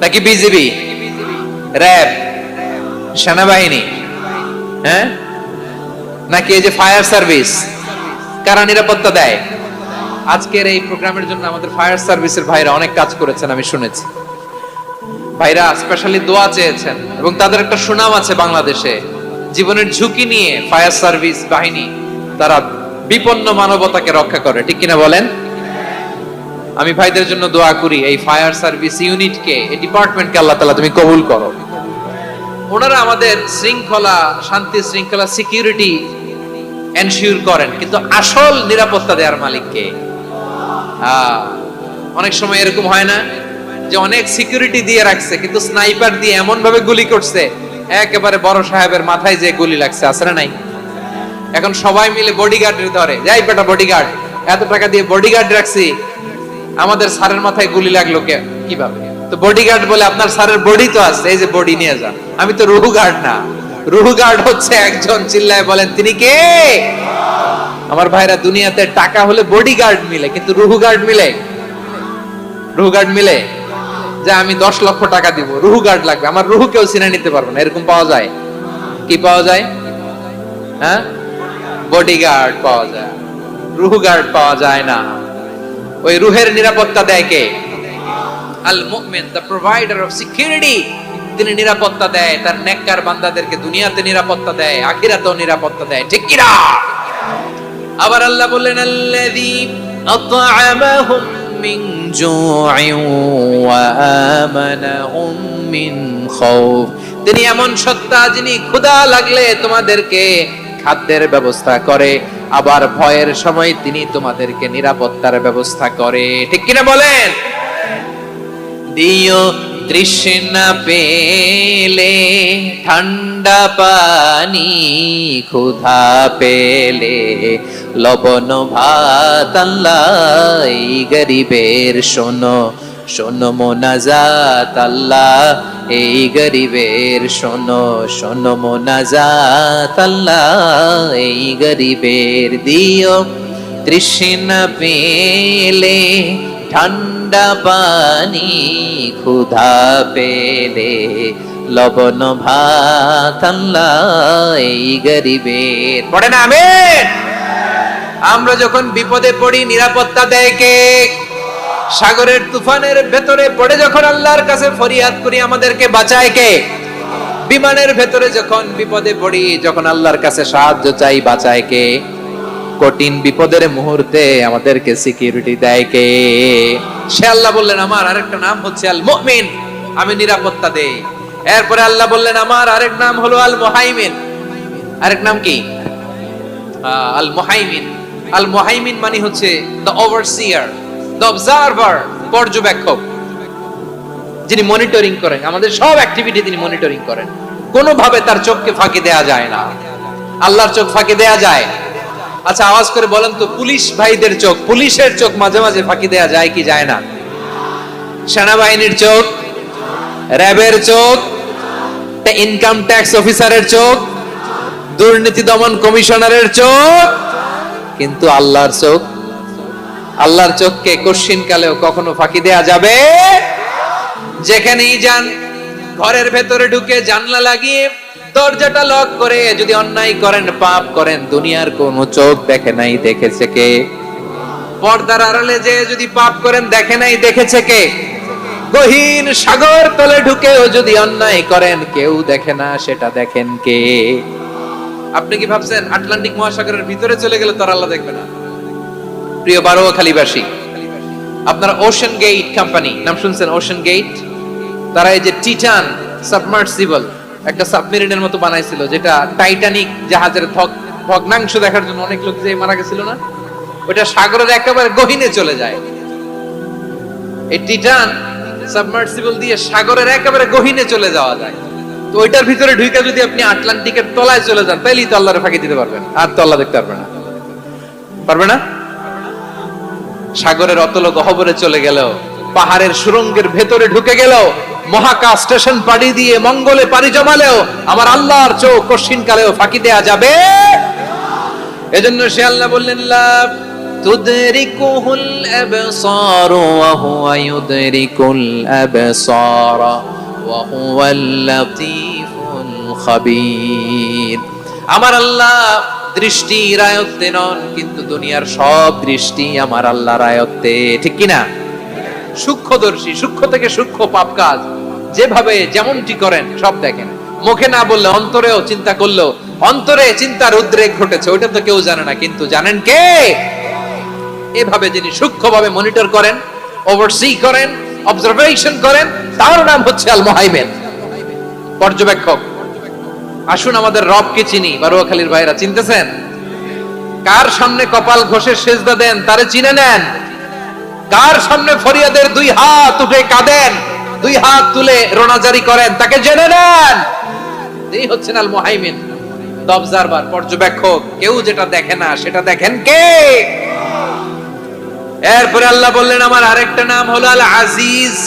নাকি বিজিবি, র‍্যাব, সেনাবাহিনী, হ্যাঁ, নাকি এই যে ফায়ার সার্ভিস? কারা নিরাপত্তা দেয়? আজকের এই প্রোগ্রামের জন্য আমাদের ফায়ার সার্ভিসের ভাইরা অনেক কাজ করেছেন, আমি শুনেছি। ভাইরা স্পেশালি দোয়া চেয়েছেন এবং তাদের একটা সুনাম আছে বাংলাদেশে। জীবনের ঝুঁকি নিয়ে ফায়ার সার্ভিস বাহিনী তারা বিপন্ন মানবতাকে রক্ষা করে, ঠিক কিনা বলেন? আমি ভাইদের জন্য দোয়া করি, এই ফায়ার সার্ভিস ইউনিটকে, এই ডিপার্টমেন্টকে আল্লাহ তাআলা তুমি কবুল করো। ওনারা আমাদের শৃঙ্খলা, শান্তি শৃঙ্খলা, সিকিউরিটি এনশিওর করেন, কিন্তু আসল নিরাপত্তা দেওয়ার মালিক কে? অনেক সময় এরকম হয় না যে অনেক সিকিউরিটি দিয়ে রাখছে, কিন্তু স্নাইপার দিয়ে এমন ভাবে গুলি করছে একেবারে বড় সাহেবের মাথায় যে গুলি লাগছে, আছে না নাই? এখন সবাই মিলে বডিগার্ডের ধরে, যাই বেটা বডিগার্ড, এত টাকা দিয়ে বডিগার্ড রাখছি, আমাদের স্যারের মাথায় গুলি লাগলো কিভাবে? তো বডিগার্ড বলে আপনার স্যারের বডি তো আছে, এই যে বডি নিয়ে যান। আমি তো রুহু গার্ড না, রুহু গার্ড হচ্ছে একজন, চিল্লায় বলেন তিনি কে? আমার ভাইরা, দুনিয়াতে টাকা হলে বডিগার্ড মিলে, কিন্তু রুহু গার্ড মিলে? রুহু গার্ড মিলে? যে আমি 10 লক্ষ টাকা দিব, রুহু গার্ড লাগবে, আমার রুহু কেউ চিনে নিতে পারবে না, এরকম পাওয়া যায়? কি পাওয়া যায়? হ্যাঁ, বডিগার্ড পাওয়া যায়, রুহু গার্ড পাওয়া যায় না। ওই রুহের নিরাপত্তা দেয় কে? আল মুমিন, দ্য প্রোভাইডার অফ সিকিউরিটি। তিনি নিরাপত্তা দেয় তার নেককার বান্দাদেরকে, দুনিয়াতে নিরাপত্তা দেয়, আখিরাতেও নিরাপত্তা দেয়, ঠিক কি না? আবার আল্লাহ বললেন আল্লাযী আত'আমাহুম মিন জু'ইন ওয়া আমানাহুম মিন খাউফ। তিনি এমন সত্তা যিনি ক্ষুধা লাগলে তোমাদেরকে খাদ্যের ব্যবস্থা করে, আবার ভয়ের সময় তিনি তোমাদেরকে নিরাপত্তার ব্যবস্থা করে, ঠিক কিনা বলেন? দিও তৃষ্ণা পেলে ঠান্ডা পানি, ক্ষুধা পেলে লবণ ভাত, আল্লাহ এই গরিবের শোনো শোনো মোনাজাত, আল্লাহ এই গরিবের শোনো শোনো মোনাজাত, আল্লাহ এই গরিবের। দিও তৃষ্ণা পেলে ঠান্ডা পানি, ক্ষুধা পেলে লবণ ভাত, আল্লাহ এই গরিবের। পড়ে না আমিন? আমরা যখন বিপদে পড়ি নিরাপত্তা দেয় কে? সাগরের তুফানের ভেতরে পড়ে যখন আল্লাহর কাছে ফরিয়াদ করি আমাদেরকে বাঁচায় কে? বিমানের ভেতরে যখন বিপদে পড়ি, যখন আল্লাহর কাছে সাহায্য চাই, বাঁচায় কে? কঠিন বিপদের মুহূর্তে আমাদেরকে সিকিউরিটি দেয় কে? সে আল্লাহ বললেন আমার আরেকটা নাম হচ্ছে আল মুমিন, আমি নিরাপত্তা দেই। এরপরে আল্লাহ বললেন আমার আরেক নাম হলো আল মুহাইমিন। আরেক নাম কি? আল মুহাইমিন। আল মুহাইমিন মানে হচ্ছে দ্য ওভারসিয়ার, দ্য অবজারভার, পর্যবেক্ষক, যিনি মনিটরিং করেন আমাদের সব অ্যাক্টিভিটি, তিনি মনিটরিং করেন। কোনোভাবে তার চোখকে ফাঁকি দেয়া যায় না। আল্লাহর চোখ ফাঁকি দেয়া যায়? আচ্ছা আওয়াজ করে বলেন তো, পুলিশ ভাইদের চোখ, পুলিশের চোখ মাঝে মাঝে ফাঁকি দেয়া যায় কি যায় না? সেনাবাহিনীর চোখ, র্যাবের চোখ, ইনকাম ট্যাক্স অফিসারের চোখ, দুর্নীতি দমন কমিশনারের চোখ, কিন্তু আল্লাহর চোখ? আল্লাহর চোখকে কশিন কালেও কখনো ফাঁকি দেয়া যাবে? যেখানেই যান, ঘরের ভেতরে ঢুকে জানলা লাগিয়ে দরজাটা লক করে যদি অন্যায় করেন, পাপ করেন, দুনিয়ার কোন চোখ দেখে নাই, দেখেছে কে? পর্দার আড়ালে যে যদি পাপ করেন, দেখে নাই, দেখেছে কে? গহীন সাগর তলে ঢুকেও যদি অন্যায় করেন, কেউ দেখে না, সেটা দেখেন কে? আপনি কি ভাবছেন আটলান্টিক মহাসাগরের ভিতরে চলে গেলে তোর আল্লাহ দেখবে না? প্রিয় বারোয়াখালীবাসী, আপনারা ওশান গেট কোম্পানি নাম শুনছেন? ওশান গেট, তারা এই যে টিটান সাবমার্সিবল একটা সাবমেরিনের মতো বানাইছিল, যেটা টাইটানিক জাহাজের ভগ্নাংশ দেখার জন্য অনেক লোক যে মারা গেছিল না, ওটা সাগরের একেবারে গহীনে চলে যায়। এই টিটান সাবমার্সিবল দিয়ে সাগরের একেবারে গহীনে চলে যাওয়া যায়। তো তো ওইটার ভিতরে ঢুকে যদি আপনি আটলান্টিকের তলায় চলে যান, তাইলেই তো আল্লাহরে ফাঁকি দিতে পারবেন, আর তো আল্লাহ দেখতে পারবে না। পারবে না? সাগরের অতল গহ্বরে চলে গেলেও, পাহাড়ের সুরঙ্গের ভেতরে ঢুকে গেলেও, মহাকাশ স্টেশন পাড়ি দিয়ে মঙ্গলে পাড়ি জমালেও আমার আল্লাহর চোখ কঠিন কালেও ফাঁকি দেয়া যাবে। এজন্য সে আল্লাহ বললেন, লা তুদরিকুহুল আবসার ওয়া হুয়া ইউদরিকুল আবসার ওয়া হুয়াল লাতীফুল খাবীর। আমার আল্লাহ দৃষ্টির আয়ত্তে নন, কিন্তু দুনিয়ার সব দৃষ্টি আমার আল্লাহর আয়ত্তে, ঠিক কি না? সূক্ষ্মদর্শী, সূক্ষ্ম থেকে সূক্ষ্ম পাপ কাজ যেভাবে যেমনটি করেন সব দেখেন। মুখে না বললে অন্তরেও চিন্তা করলেও অন্তরে চিন্তার উদ্রেক ঘটেছে, ওইটা তো কেউ জানে না, কিন্তু জানেন কে? এভাবে যিনি সূক্ষ্মভাবে মনিটর করেন, ওভারসি করেন, অবজারভেশন করেন, তার নাম হচ্ছে আল মুহাইমিন, পর্যবেক্ষক। আসুন আমাদের রবকে চিনি। বারুয়াখালীর ভাইরা চিনতেছেন? কার সামনে কপাল ঘষে সেজদা দেন তারে চিনে নেন। কার সামনে ফরিয়াদের দুই হাত উঠে কাঁদেন, দুই হাত তুলে রোনাজারি করেন, তাকে জেনে নেন। এই হচ্ছেন আল মুহাইমিন, দ্য অবজারভার, পর্যবেক্ষক। কেউ যেটা দেখে না সেটা দেখেন কে? এরপরে আল্লাহ বললেন আমার আরেকটা নাম হলো আল আজিজ।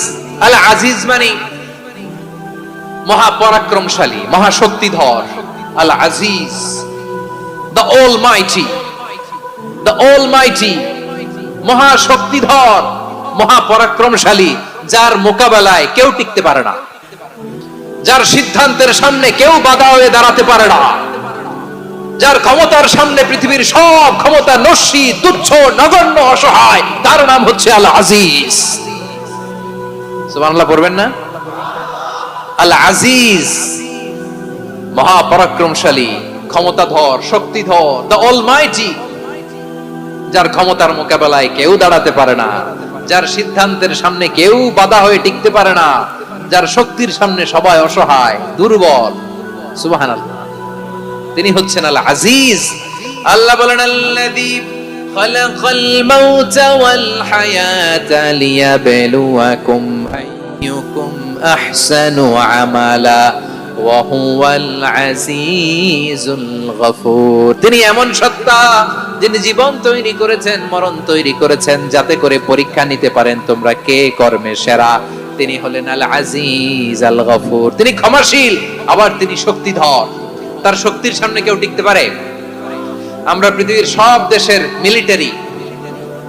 আল আজিজ মানে মহাপরাক্রমশালী, মহাশক্তিধর। আল আজিজ, দ্য অলমাইটি, দ্য অলমাইটি, মহাশক্তিধর, মহাপরাক্রমশালী, যার মোকাবেলায় কেউ টিকতে পারে না, যার সিদ্ধান্তের সামনে কেউ বাধা হয়ে দাঁড়াতে পারে না, যার ক্ষমতার সামনে পৃথিবীর সব ক্ষমতা নস্যি, তুচ্ছ, নগণ্য, অসহায়, তার নাম হচ্ছে আল আজিজ। সুবহানাল্লাহ পড়বেন না? আল আজিজ, মহাপরাক্রমশালী, ক্ষমতাধর, শক্তিধর, দ্য অলমাইটি, যার ক্ষমতার মোকাবেলায় কেউ দাঁড়াতে পারে না, যার সিদ্ধান্তের সামনে কেউ বাধা হয়ে টিকতে পারে না, যার শক্তির সামনে সবাই অসহায়, দুর্বল। সুবহানাল্লাহ, তিনি হচ্ছেন আল আজিজ। আল্লাহ বলেন আল্লাযী খালাকাল মাউতা ওয়াল হায়াতা লিয়াবলুয়াকুম আইয়ুকুম আহসানু আমালা ওয়া হুয়াল আজিজুল গফুর। তিনি এমন সত্তা যিনি জীবন তৈরি করেছেন, মরণ তৈরি করেছেন, যাতে করে পরীক্ষা নিতে পারেন তোমরা কে কর্মে সেরা। তিনি হলেন আল আজিজ আল গফুর। তিনি ক্ষমাশীল, আবার তিনি শক্তিধর। তার শক্তির সামনে কেউ টিকতে পারে? আমরা পৃথিবীর সব দেশের মিলিটারি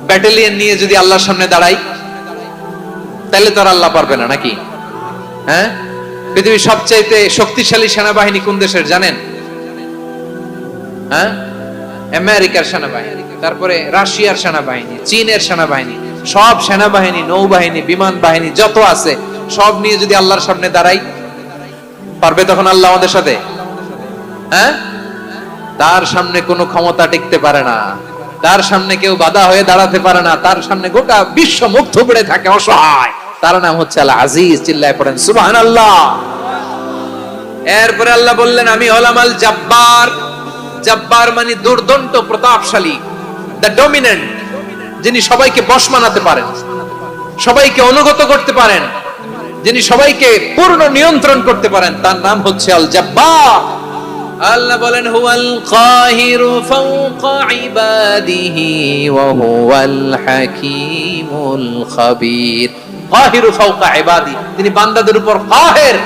ব্যাটালিয়ন নিয়ে যদি আল্লাহর সামনে দাঁড়াই, তাহলে তো আর আল্লাহ পারবে না, নাকি? হ্যাঁ, পৃথিবীর সবচাইতে শক্তিশালী সেনাবাহিনী কোন দেশের জানেন? হ্যাঁ, আমেরিকার সেনাবাহিনী, তারপরে রাশিয়ার সেনাবাহিনী, চীনের সেনাবাহিনী, সব সেনাবাহিনী, নৌবাহিনী, বিমান বাহিনী যত আছে সব নিয়ে যদি আল্লাহর সামনে দাঁড়াই, পারবে তখন আল্লাহ আমাদের সাথে? হ্যাঁ, তার সামনে কোনো ক্ষমতা টিকতে পারে না, তার সামনে কেউ বাধা হয়ে দাঁড়াতে পারে না, তার সামনে গোটা বিশ্ব মুখ থুবড়ে থাকে, অসহায়। তার নাম হচ্ছে আল আজিজ। চিল্লায় পড়েন সুবহানাল্লাহ। এরপরে আল্লাহ বললেন আমি হলাম আল জব্বার। জব্বার মানে দুর্দন্ত, প্রতাপশালী, দ্য ডমিনেন্ট, যিনি সবাইকে বশ মানাতে পারেন, সবাইকে অনুগত করতে পারেন, যিনি সবাইকে পূর্ণ নিয়ন্ত্রণ করতে পারেন, তার নাম হচ্ছে আল জব্বার। আল্লাহ বলেন হুয়াল কাহিরু ফাওকা ইবাদিহি ওয়া হুয়াল হাকীমুল খাবীর। কাহিরু ফাওকা ইবাদি, তিনি বান্দাদের উপর কাহের,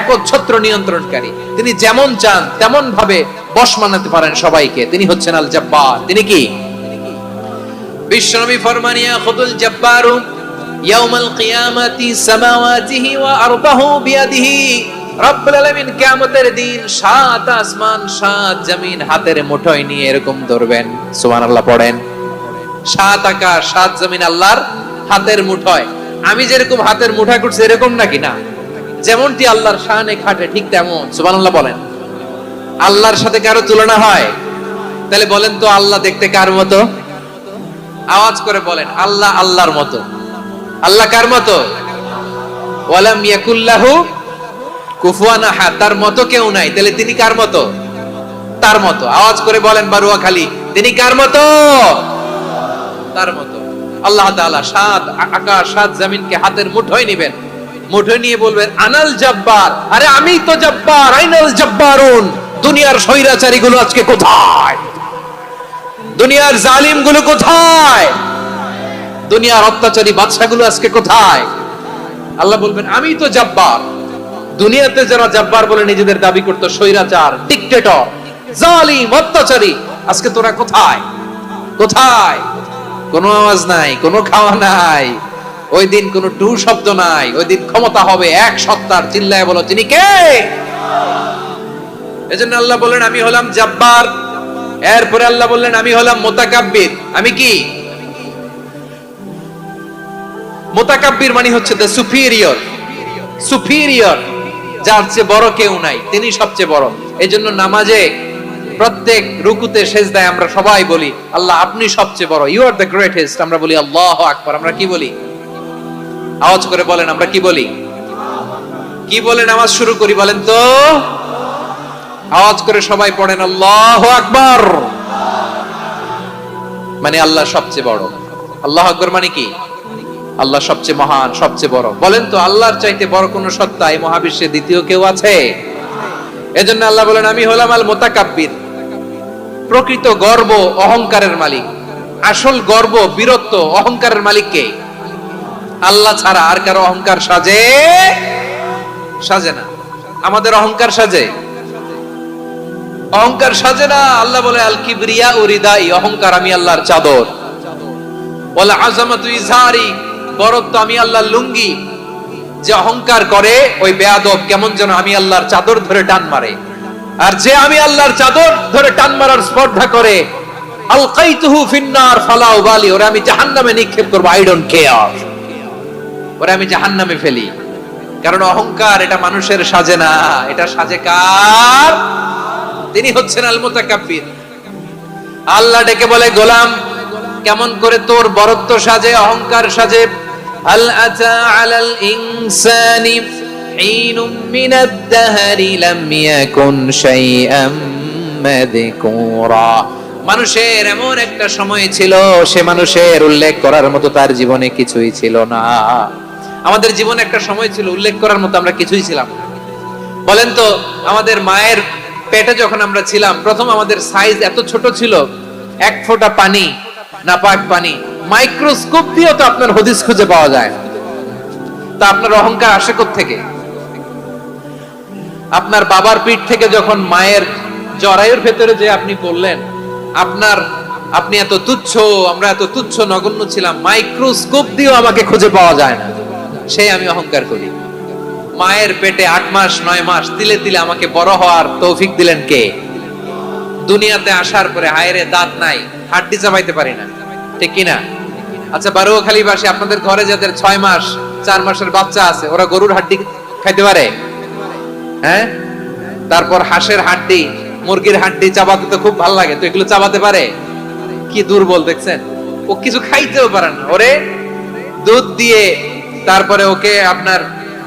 একচ্ছত্র নিয়ন্ত্রণকারী। তিনি যেমন চান তেমন ভাবে বশ মানাতে পারেন সবাইকে। তিনি হচ্ছেন আল জব্বার। তিনি কি? বিশ্বনবী ফরমান ইয়াখুদুল জব্বারু ইয়াউমাল কিয়ামাতি সামাওয়াতিহি ওয়া আরদাহু বিয়াদিহি। রব্বুল আলামিন কিয়ামতের দিন সাত আসমান সাত জমিন হাতের মুঠোয় নিয়ে এরকম ধরবেন। সুবহানাল্লাহ পড়েন। সাত আকাশ সাত জমিন আল্লাহর হাতের মুঠোয়। আমি যেরকম হাতের মুঠোয় করছি এরকম নাকি? না, যেমনটি আল্লাহর শানে খাটে ঠিক তেমন। সুবহানাল্লাহ বলেন। আল্লাহর সাথে কারো তুলনা হয়? তাহলে বলেন তো আল্লাহ দেখতে কার মতো? আওয়াজ করে বলেন আল্লাহ আল্লাহর মতো। আল্লাহ কার মতো? ওয়ালাম ইয়াকুল্লাহু কুফুয়ান আহাদ, তার মতো কেউ নাই। তাহলে তিনি কার মতো? তার মতো। আওয়াজ করে বলেন বারুয়াখালী, তিনি কার মতো? তার মতো। আল্লাহ তাআলা সাত আকাশ সাত জমিনকে হাতের মুঠোয় নেবেন, মুঠো নিয়ে বলবেন আনাল জাব্বার, আরে আমি তো জাব্বার, আইনাল জাব্বারুন, দুনিয়ার স্বৈরাচারী গুলো আজকে কোথায়, দুনিয়ার জালিম গুলো কোথায়, দুনিয়ার অত্যাচারী বাদশাগুলো আজকে কোথায়? আল্লাহ বলবেন আমি তো জাব্বার। দুনিয়াতে যারা জাব্বার বলে নিজেদের দাবি করতো, স্বৈরাচার, ডিক্টেটর, জালিম, অত্যাচারী, আজকে তোরা কোথায়? কোথায়? কোনো আওয়াজ নাই, কোনো খাওয়া নাই, ওই দিন কোনো টু শব্দ নাই, ওই দিন ক্ষমতা হবে এক সত্তার। চিল্লায় বলো তিনি কে? এজন্য আল্লাহ বললেন আমি হলাম জাব্বার। এরপরে আল্লাহ বললেন আমি হলাম মুতাকাব্বির। আমি কি? মুতাকাব্বির মানে হচ্ছে দ্য সুপিরিয়র, সুপিরিয়র, যার চেয়ে বড় কেউ নাই, তিনি সবচেয়ে বড়। এজন্য নামাজে প্রত্যেক রুকুতে সেজদায় আমরা সবাই বলি আল্লাহ আপনি সবচেয়ে বড়, ইউ আর দ্য গ্রেটেস্ট। আমরা বলি আল্লাহু আকবার। আমরা কি বলি? আওয়াজ করে বলেন, আমরা কি বলি? কি বলে নামাজ শুরু করি বলেন তো? আওয়াজ করে সবাই পড়েন আল্লাহু আকবার। মানে আল্লাহ সবচেয়ে বড়। আল্লাহু আকবার মানে কি? আল্লাহ সবচেয়ে মহান, সবচেয়ে বড়। বলেন তো আল্লাহর চাইতে বড় কোন সত্তা এই মহাবিশ্বে দ্বিতীয় কেউ আছে? এজন্য আল্লাহ বলেন আমি হলাম আল মুতাকাব্বির। প্রকৃত গর্ব অহংকারের মালিক, আসল গর্ব, বীরত্ব, অহংকারের মালিক কে? আল্লাহ ছাড়া আর কারো অহংকার সাজে? সাজে না। আমাদের অহংকার সাজে? অহংকার সাজে না। আল্লাহ বলে আল কিবরিয়া উরিদাই, অহংকার আমি আল্লাহর চাদর। বলে আযামাতু ইজহারি, বরত্ব আমি আল্লাহর লুঙ্গি। যে অহংকার করে ওই বেয়াদব কেমন যেন আমি আল্লাহর চাদর ধরে টান মারে। আর যে আমি আল্লাহর চাদর ধরে টান মারার স্পর্ধা করে, আলকাইতুহু ফিন্নার ফালা উবালি, ওরে আমি জাহান্নামে নিক্ষেপ করব, আই ডোন্ট কেয়ার, ওরে আমি জাহান্নামে ফেলি। কারণ অহংকার এটা মানুষের সাজে না, এটা সাজে কার? তিনি হচ্ছেন আল মুতাকাব্বির। আল্লাহ ডেকে বলে গোলাম কেমন করে তোর বরত্ব সাজে, অহংকার সাজে? হাল আতা আলাল ইনসানি হিনুম মিনাদ দাহরি লাম ইয়াকুন শাইআম মাযকুরা। মানুষের এমন একটা সময় ছিল, সে মানুষের উল্লেখ করার মতো তার জীবনে কিছুই ছিল না। আমাদের জীবনে একটা সময় ছিল উল্লেখ করার মতো আমরা কিছুই ছিলাম না। বলেন তো আমাদের মায়ের পেটে যখন আমরা ছিলাম, প্রথম আমাদের সাইজ এত ছোট ছিল, এক ফোঁটা পানি, নাপাক পানি, মাইক্রোস্কোপ দিয়েও তো আপনার হদিস খুঁজে পাওয়া যায়। তা আপনার অহংকার আসে কোত্থেকে? আপনার বাবার পিঠ থেকে যখন মায়ের জরায়ুর ভেতরে যে আপনি বললেন আপনি এত তুচ্ছ, আমরা এত তুচ্ছ নগণ্য ছিলাম, মাইক্রোস্কোপ দিয়েও আমাকে খুঁজে পাওয়া যায় না, সেই আমি অহংকার করি। মায়ের পেটে 8 মাস 9 মাস তিলে তিলে আমাকে বড় হওয়ার তৌফিক দিলেন কে? দুনিয়াতে আসার পরে হায়রে দাঁত নাই, হাড্ডি চাবাইতে পারি না, ঠিক কিনা? আচ্ছা বারুখালী বাসী আপনাদের ঘরে যাদের 6 মাস 4 মাসের বাচ্চা আছে, ওরা গরুর হাড্ডি খাইতে পারে? হ্যাঁ। তারপর হাঁসের হাড্ডি, মুরগির হাড্ডি চাবাতে তো খুব ভালো লাগে, তো এগুলো চাবাতে পারে? কি দুর্বল দেখছেন, ও কিছু খাইতেও পারে না। ওরে দুধ দিয়ে, তারপরে ওকে আপনার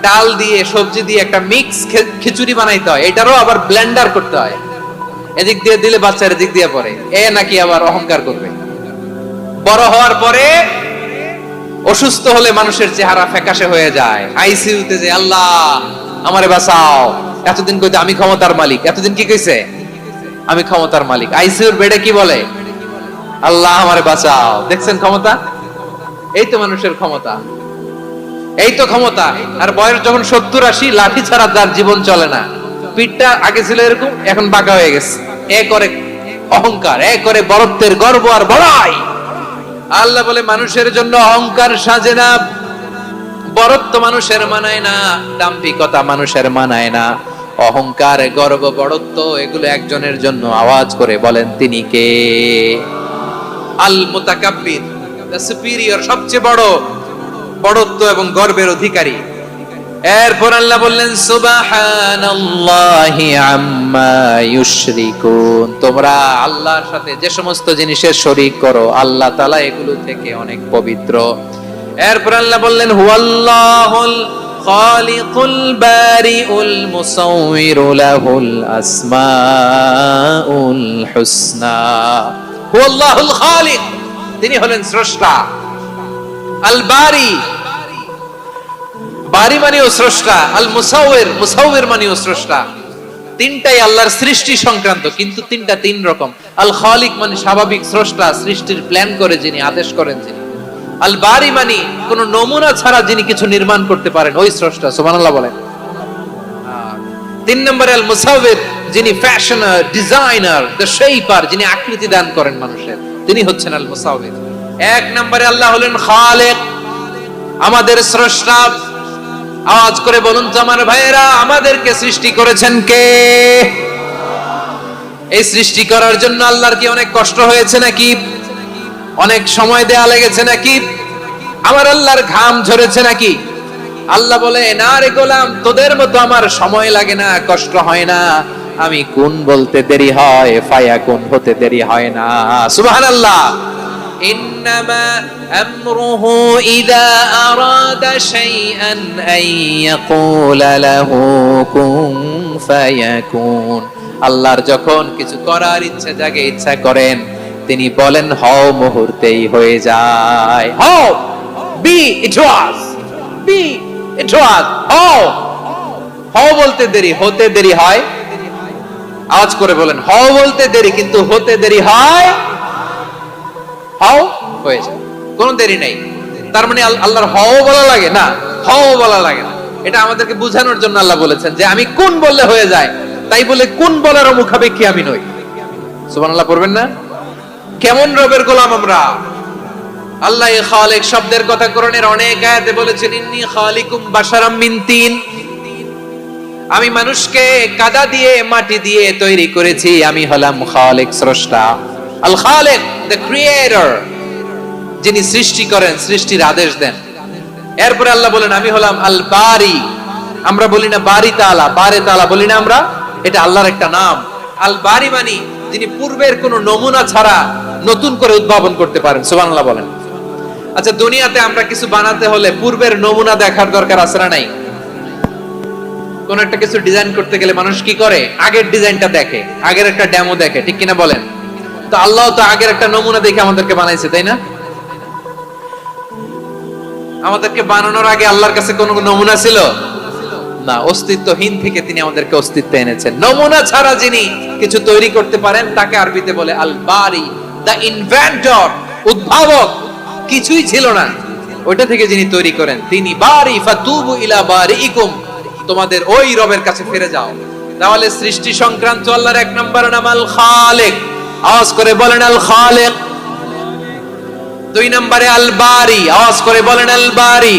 ডাল দিয়ে, সবজি দিয়ে একটা মিক্স খিচুড়ি বানাইতে হয়, এটারও আবার ব্লেন্ডার করতে হয়, এদিক দিয়ে দিলে বাচ্চার এদিক দিয়ে পড়ে। এ নাকি আবার অহংকার করবে। বড় হওয়ার পরে অসুস্থ হলে মানুষের চেহারা ফ্যাকাশে হয়ে যায়, আইসিইউতে যে আল্লাহ আমারে বাঁচাও। এতদিন কইতে আমি ক্ষমতার মালিক, এতদিন কি কইছে? আমি ক্ষমতার মালিক। আইসিইউর বেডে কি বলে? আল্লাহ আমারে বাঁচাও। দেখছেন ক্ষমতা? এই তো মানুষের ক্ষমতা, এই তো ক্ষমতা। আর বয়স যখন 70-80, লাঠি ছাড়া তার জীবন চলে না। পিঠটা আগে ছিল এরকম, এখন বাঁকা হয়ে গেছে। এ করে অহংকার, এ করে বরত্বের গর্ব আর বড়াই। আল্লাহ বলে মানুষের জন্য অহংকার সাজে না, বরত্ব মানুষের মানায় না, দাম্ভিকতা মানুষের মানায় না, অহংকার, গর্ব, বড়ত্ব এগুলো একজনের জন্য। আওয়াজ করে বলেন তিনি কে? আল মুতাকাব্বির, দ্য সুপিরিয়র, সবচেয়ে বড়, বড়ত্ব এবং গর্বের অধিকারী। এরপর আল্লাহ বললেন সুবহানাল্লাহি আম্মা ইউশরিকুন, তোমরা আল্লাহর সাথে যে সমস্ত জিনিসের শরীক করো, আল্লাহ তাআলা এগুলো থেকে অনেক পবিত্র। এরপর আল্লাহ বললেন হুয়াল্লাহুল খালিকুল বারিউল মুসাউউইরু লাহুল আসমাউল হুসনা। হুয়াল্লাহুল খালিক, তিনি হলেন স্রষ্টা। আল বারি, বারি মানেও স্রষ্টা, আল মুসাউবির, মুসাউবির মানেও স্রষ্টা। তিনটাই আল্লাহর সৃষ্টি সংক্রান্ত, কিন্তু তিনটা তিন রকম। আল খালিক মানে স্বাভাবিক স্রষ্টা, সৃষ্টির প্ল্যান করে যিনি, আদেশ করেন যিনি। আল বারি মানে কোন নমুনা ছাড়া যিনি কিছু নির্মাণ করতে পারেন, ওই স্রষ্টা। সুবহানাল্লাহ বলেন। তিন নম্বরে আল মুসাউবির, যিনি ফ্যাশনার, ডিজাইনার, দ্য শেপার, যিনি আকৃতি দান করেন মানুষের, তিনি হচ্ছেন আল মুসাউবির। এক নম্বরে আল্লাহ হলেন খালিক, আমাদের স্রষ্টা। আওয়াজ করে বলুন তো আমার ভাইয়েরা, আমাদেরকে সৃষ্টি করেছেন কে? এই সৃষ্টি করার জন্য আল্লাহর কি অনেক কষ্ট হয়েছে নাকি? অনেক সময় দেয়া লেগেছে নাকি? আমার আল্লাহর ঘাম ঝরেছে নাকি? আল্লাহ বলে, না রে গোলাম, তোদের মতো আমার সময় লাগে না, কষ্ট হয় না। আমি কোন বলতে দেরি হয়, ফায়াকুন হতে দেরি হয় না। সুবহানাল্লাহ। ইন্নামা আমরুহু ইযা আরাদা শাইআন আন ইয়াকুলা লাহু কুন ফায়াকুন। আল্লাহর যখন কিছু করার ইচ্ছা জাগে, ইচ্ছা করেন, তিনি বলেন হও, মুহূর্তেই হয়ে যায়। হও, বি ইট ওয়াজ, বি ইট ওয়াজ। হও, হও বলতে দেরি, হতে দেরি হয়। আওয়াজ করে বলেন, হও বলতে দেরি, কিন্তু হতে দেরি হয়। হও, হয়ে যায়, কোনো দেরি নেই। তার মানে আল্লাহর হও বলা লাগে না, হও বলা লাগে না। এটা আমাদেরকে বোঝানোর জন্য আল্লাহ বলেছেন যে আমি কোন বললে হয়ে যায়, তাই বলে কোন বলার মুখাপেক্ষী আমি নই। সুবহানাল্লাহ পড়বেন না? কেমন রবের গোলাম আমরা! আল্লাহ খালিক শব্দের কথা কোরআনের অনেক আয়াতে বলেছেন, ইন্নী খালিকুম বাশারাম মিন তিন। আমি মানুষকে কাদা দিয়ে, মাটি দিয়ে তৈরি করেছি। আমি হলাম খালিক, স্রষ্টা। আল খালিক, দ্য ক্রিয়েটর, যিনি সৃষ্টি করেন, সৃষ্টির আদেশ দেন। এরপরে আল্লাহ বলেন আমি হলাম আল বারি। আমরা বলি না বারি তাআলা, বারে তাআলা বলি না আমরা, এটা আল্লাহর একটা নাম। আল বারি মানে যিনি পূর্বের কোন নমুনা ছাড়া নতুন করে উদ্ভাবন করতে পারেন। সুবহানাল্লাহ বলেন। আচ্ছা, দুনিয়াতে আমরা কিছু বানাতে হলে পূর্বের নমুনা দেখার দরকার আছে না নাই? কোন একটা কিছু ডিজাইন করতে গেলে মানুষ কি করে? আগের ডিজাইনটা দেখে, আগের একটা ডেমো দেখে, ঠিক কিনা বলেন? তো আল্লাহ তো আগের একটা নমুনা দেখে আমাদেরকে বানাইছে, তাই না? আমাদেরকে বানানোর আগে আল্লাহর কাছে কোন নমুনা ছিল না। অস্তিত্বহীন থেকে তিনি আমাদেরকে অস্তিত্বে এনেছেন। নমুনা ছাড়া যিনি কিছু তৈরি করতে পারেন, তাকে আরবিতে বলে আল বারি, দ্য ইনভেন্টর, উদ্ভাবক। কিছুই ছিল না, ওইটা থেকে যিনি তৈরি করেন, তিনি বারি। ফাতুবু ইলা বারিইকুম, তোমাদের ওই রবের কাছে ফিরে যাও। তাহলে সৃষ্টি সংক্রান্ত আল্লাহর এক নম্বর নাম আল খালিক। আওয়াজ করে বলেন আল খালিক। দুই নম্বরে আল বারি। আওয়াজ করে বলেন আল বারি।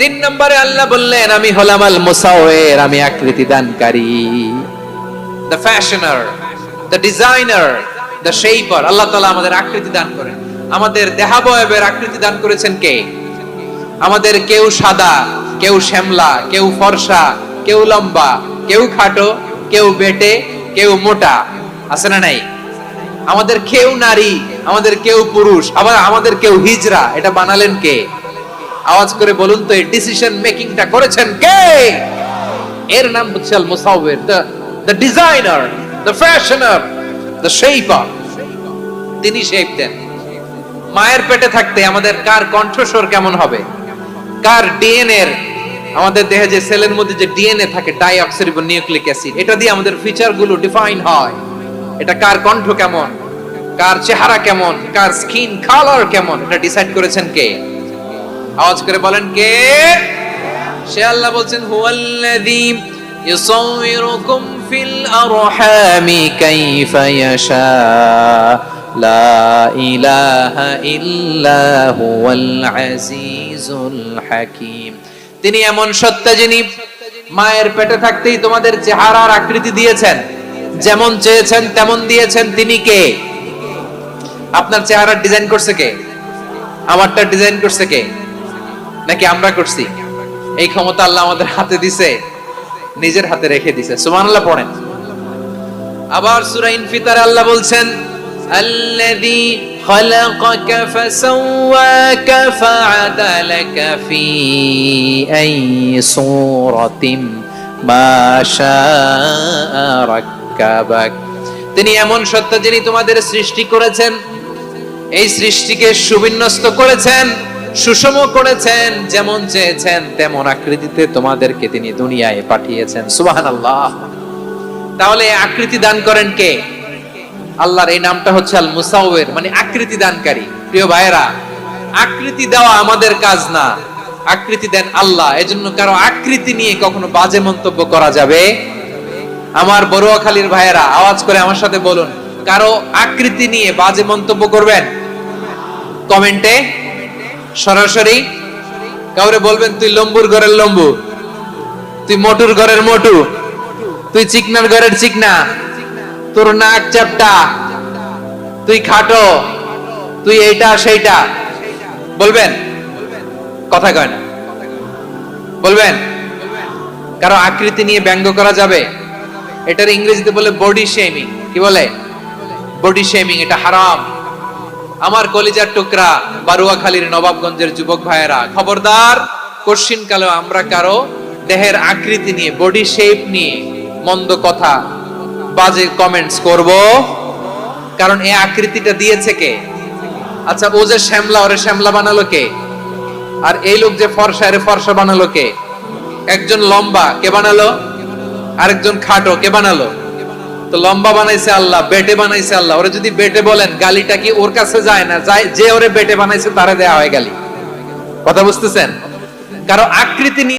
তিন নম্বরে আল্লাহ বললেন আমি হলাম আল মুসাউবির, আমি আকৃতি দানকারী, the fashioner, the designer, the shaper. আল্লাহ তাআলা আমাদের আকৃতি দান করেন। আমাদের দেহাবয়বের আকৃতি দান করেছেন কে? আমাদের কেউ সাদা, কেউ শ্যামলা, কেউ ফর্সা, কেউ লম্বা, কেউ খাটো, কেউ বেটে, কেউ মোটা, আছে না নাই? আমাদের কেউ নারী, আমাদের কেউ পুরুষ, আবার আমাদের কেউ হিজড়া। এটা বানালেন কে? আওয়াজ করে বলুন তো, এই ডিসিশন মেকিংটা করেছেন কে? এর নাম হচ্ছে আল মুসাউবির, the designer, the fashioner, the shaper. তিনি শেপ দেন। মায়ের পেটে থাকতে আমাদের কার কণ্ঠস্বর কেমন হবে, কার ডিএনএ এর, আমাদের দেহে যে সেলের মধ্যে যে ডিএনএ থাকে, ডাইঅক্সিরিবো নিউক্লিক অ্যাসিড, এটা দিয়ে আমাদের ফিচার গুলো ডিফাইন হয়। এটা কার কণ্ঠ কেমন, কার চেহারা কেমন, কার স্কিন কালার কেমন, এটা ডিসাইড করেছেন কে? আওয়াজ করে বলেন কে? সে আল্লাহ বলছেন হুয়াল্লাযী ইউসাউবিরুকুম ফিল আরহামি কাইফা ইয়াশা লা ইলাহা ইল্লা হুয়াল আজিজুল হাকীম। তিনি এমন সত্তা যিনি মায়ের পেটে থাকতেই তোমাদের চেহারার আকৃতি দিয়েছেন, যেমন চেয়েছেন তেমন দিয়েছেন। তিনি কে? আপনার চেহারার ডিজাইন করছে কে? আমারটা ডিজাইন করছে কে? নাকি আমরা করছি? এই ক্ষমতা আল্লাহ আমাদের হাতে দিছে, নিজের হাতে রেখে দিছে। সুবহানাল্লাহ পড়েন। আবার সূরা ইনফিতারে আল্লাহ বলছেন আল্লাযী খালাকাকা ফাসাওয়াকা ফাআদালাকা ফি আইয়ি সূরাতিন মা শাআ রাক্কাবাক। তিনি এমন সত্তা যিনি তোমাদের সৃষ্টি করেছেন, এই সৃষ্টিকে সুবিন্যস্ত করেছেন সুষম করেছেন, যেমন চেয়েছেন তেমন আকৃতিতে তোমাদেরকে তিনি দুনিয়ায় পাঠিয়েছেন। সুবহানাল্লাহ। তাহলে এই আকৃতি দান করেন কে? আল্লাহর এই নামটা হচ্ছে আল মুসাউবির, মানে আকৃতি দানকারী। প্রিয় ভাইয়েরা, আকৃতি দেওয়া আমাদের কাজ না, আকৃতি দেন আল্লাহ। এজন্য কারো আকৃতি নিয়ে কখনো বাজে মন্তব্য করা যাবে? আমার বড়ুয়াখালীর ভাইয়েরা আওয়াজ করে আমার সাথে বলুন, কারো আকৃতি নিয়ে বাজে মন্তব্য করবেন? কমেন্টে সরাসরি কাউরে বলবেন তুই লম্বুর ঘরের লম্বু, তুই মোটুর ঘরের মোটু, তুই চিকনার ঘরের চিকনা, তোর নাক চ্যাপটা, তুই খাটো, তুই এইটা সেইটা বলবেন? কথা কয় না, বলবেন? কারো আকৃতি নিয়ে ব্যঙ্গ করা যাবে? এটার ইংরেজিতে বলে বডি শেমিং। কি বলে? Body shaming. এটা হারাম। আমার কলিজার টুকরা বারুয়াখালীর নবাবগঞ্জের যুবক ভাইয়েরা, খবরদার, কোশ্চিন কালে আমরা কারো দেহের আকৃতি নিয়ে, বডি শেপ নিয়ে মন্দ কথা, বাজে কমেন্টস করব? কারণ এই আকৃতিটা দিয়েছে কে? আচ্ছা, ও যে শ্যামলা, ওরে শ্যামলা বানালো কে? আর এই লোক যে ফর্সা, এর ফর্সা বানালো কে? একজন লম্বা, কে বানালো? আরেকজন খাটো, কে বানালো? তো লম্বা বানাইছে আল্লাহ, বেটে বানাইছে আল্লাহ। ওরে যদি বেটে বলেন, গালিটা কি ওর কাছে যায় না? যায়। যে ওরে বেটে বানাইছে তারে দেয়া হয় গালি। কথা বুঝতেছেন? কারো আকৃতি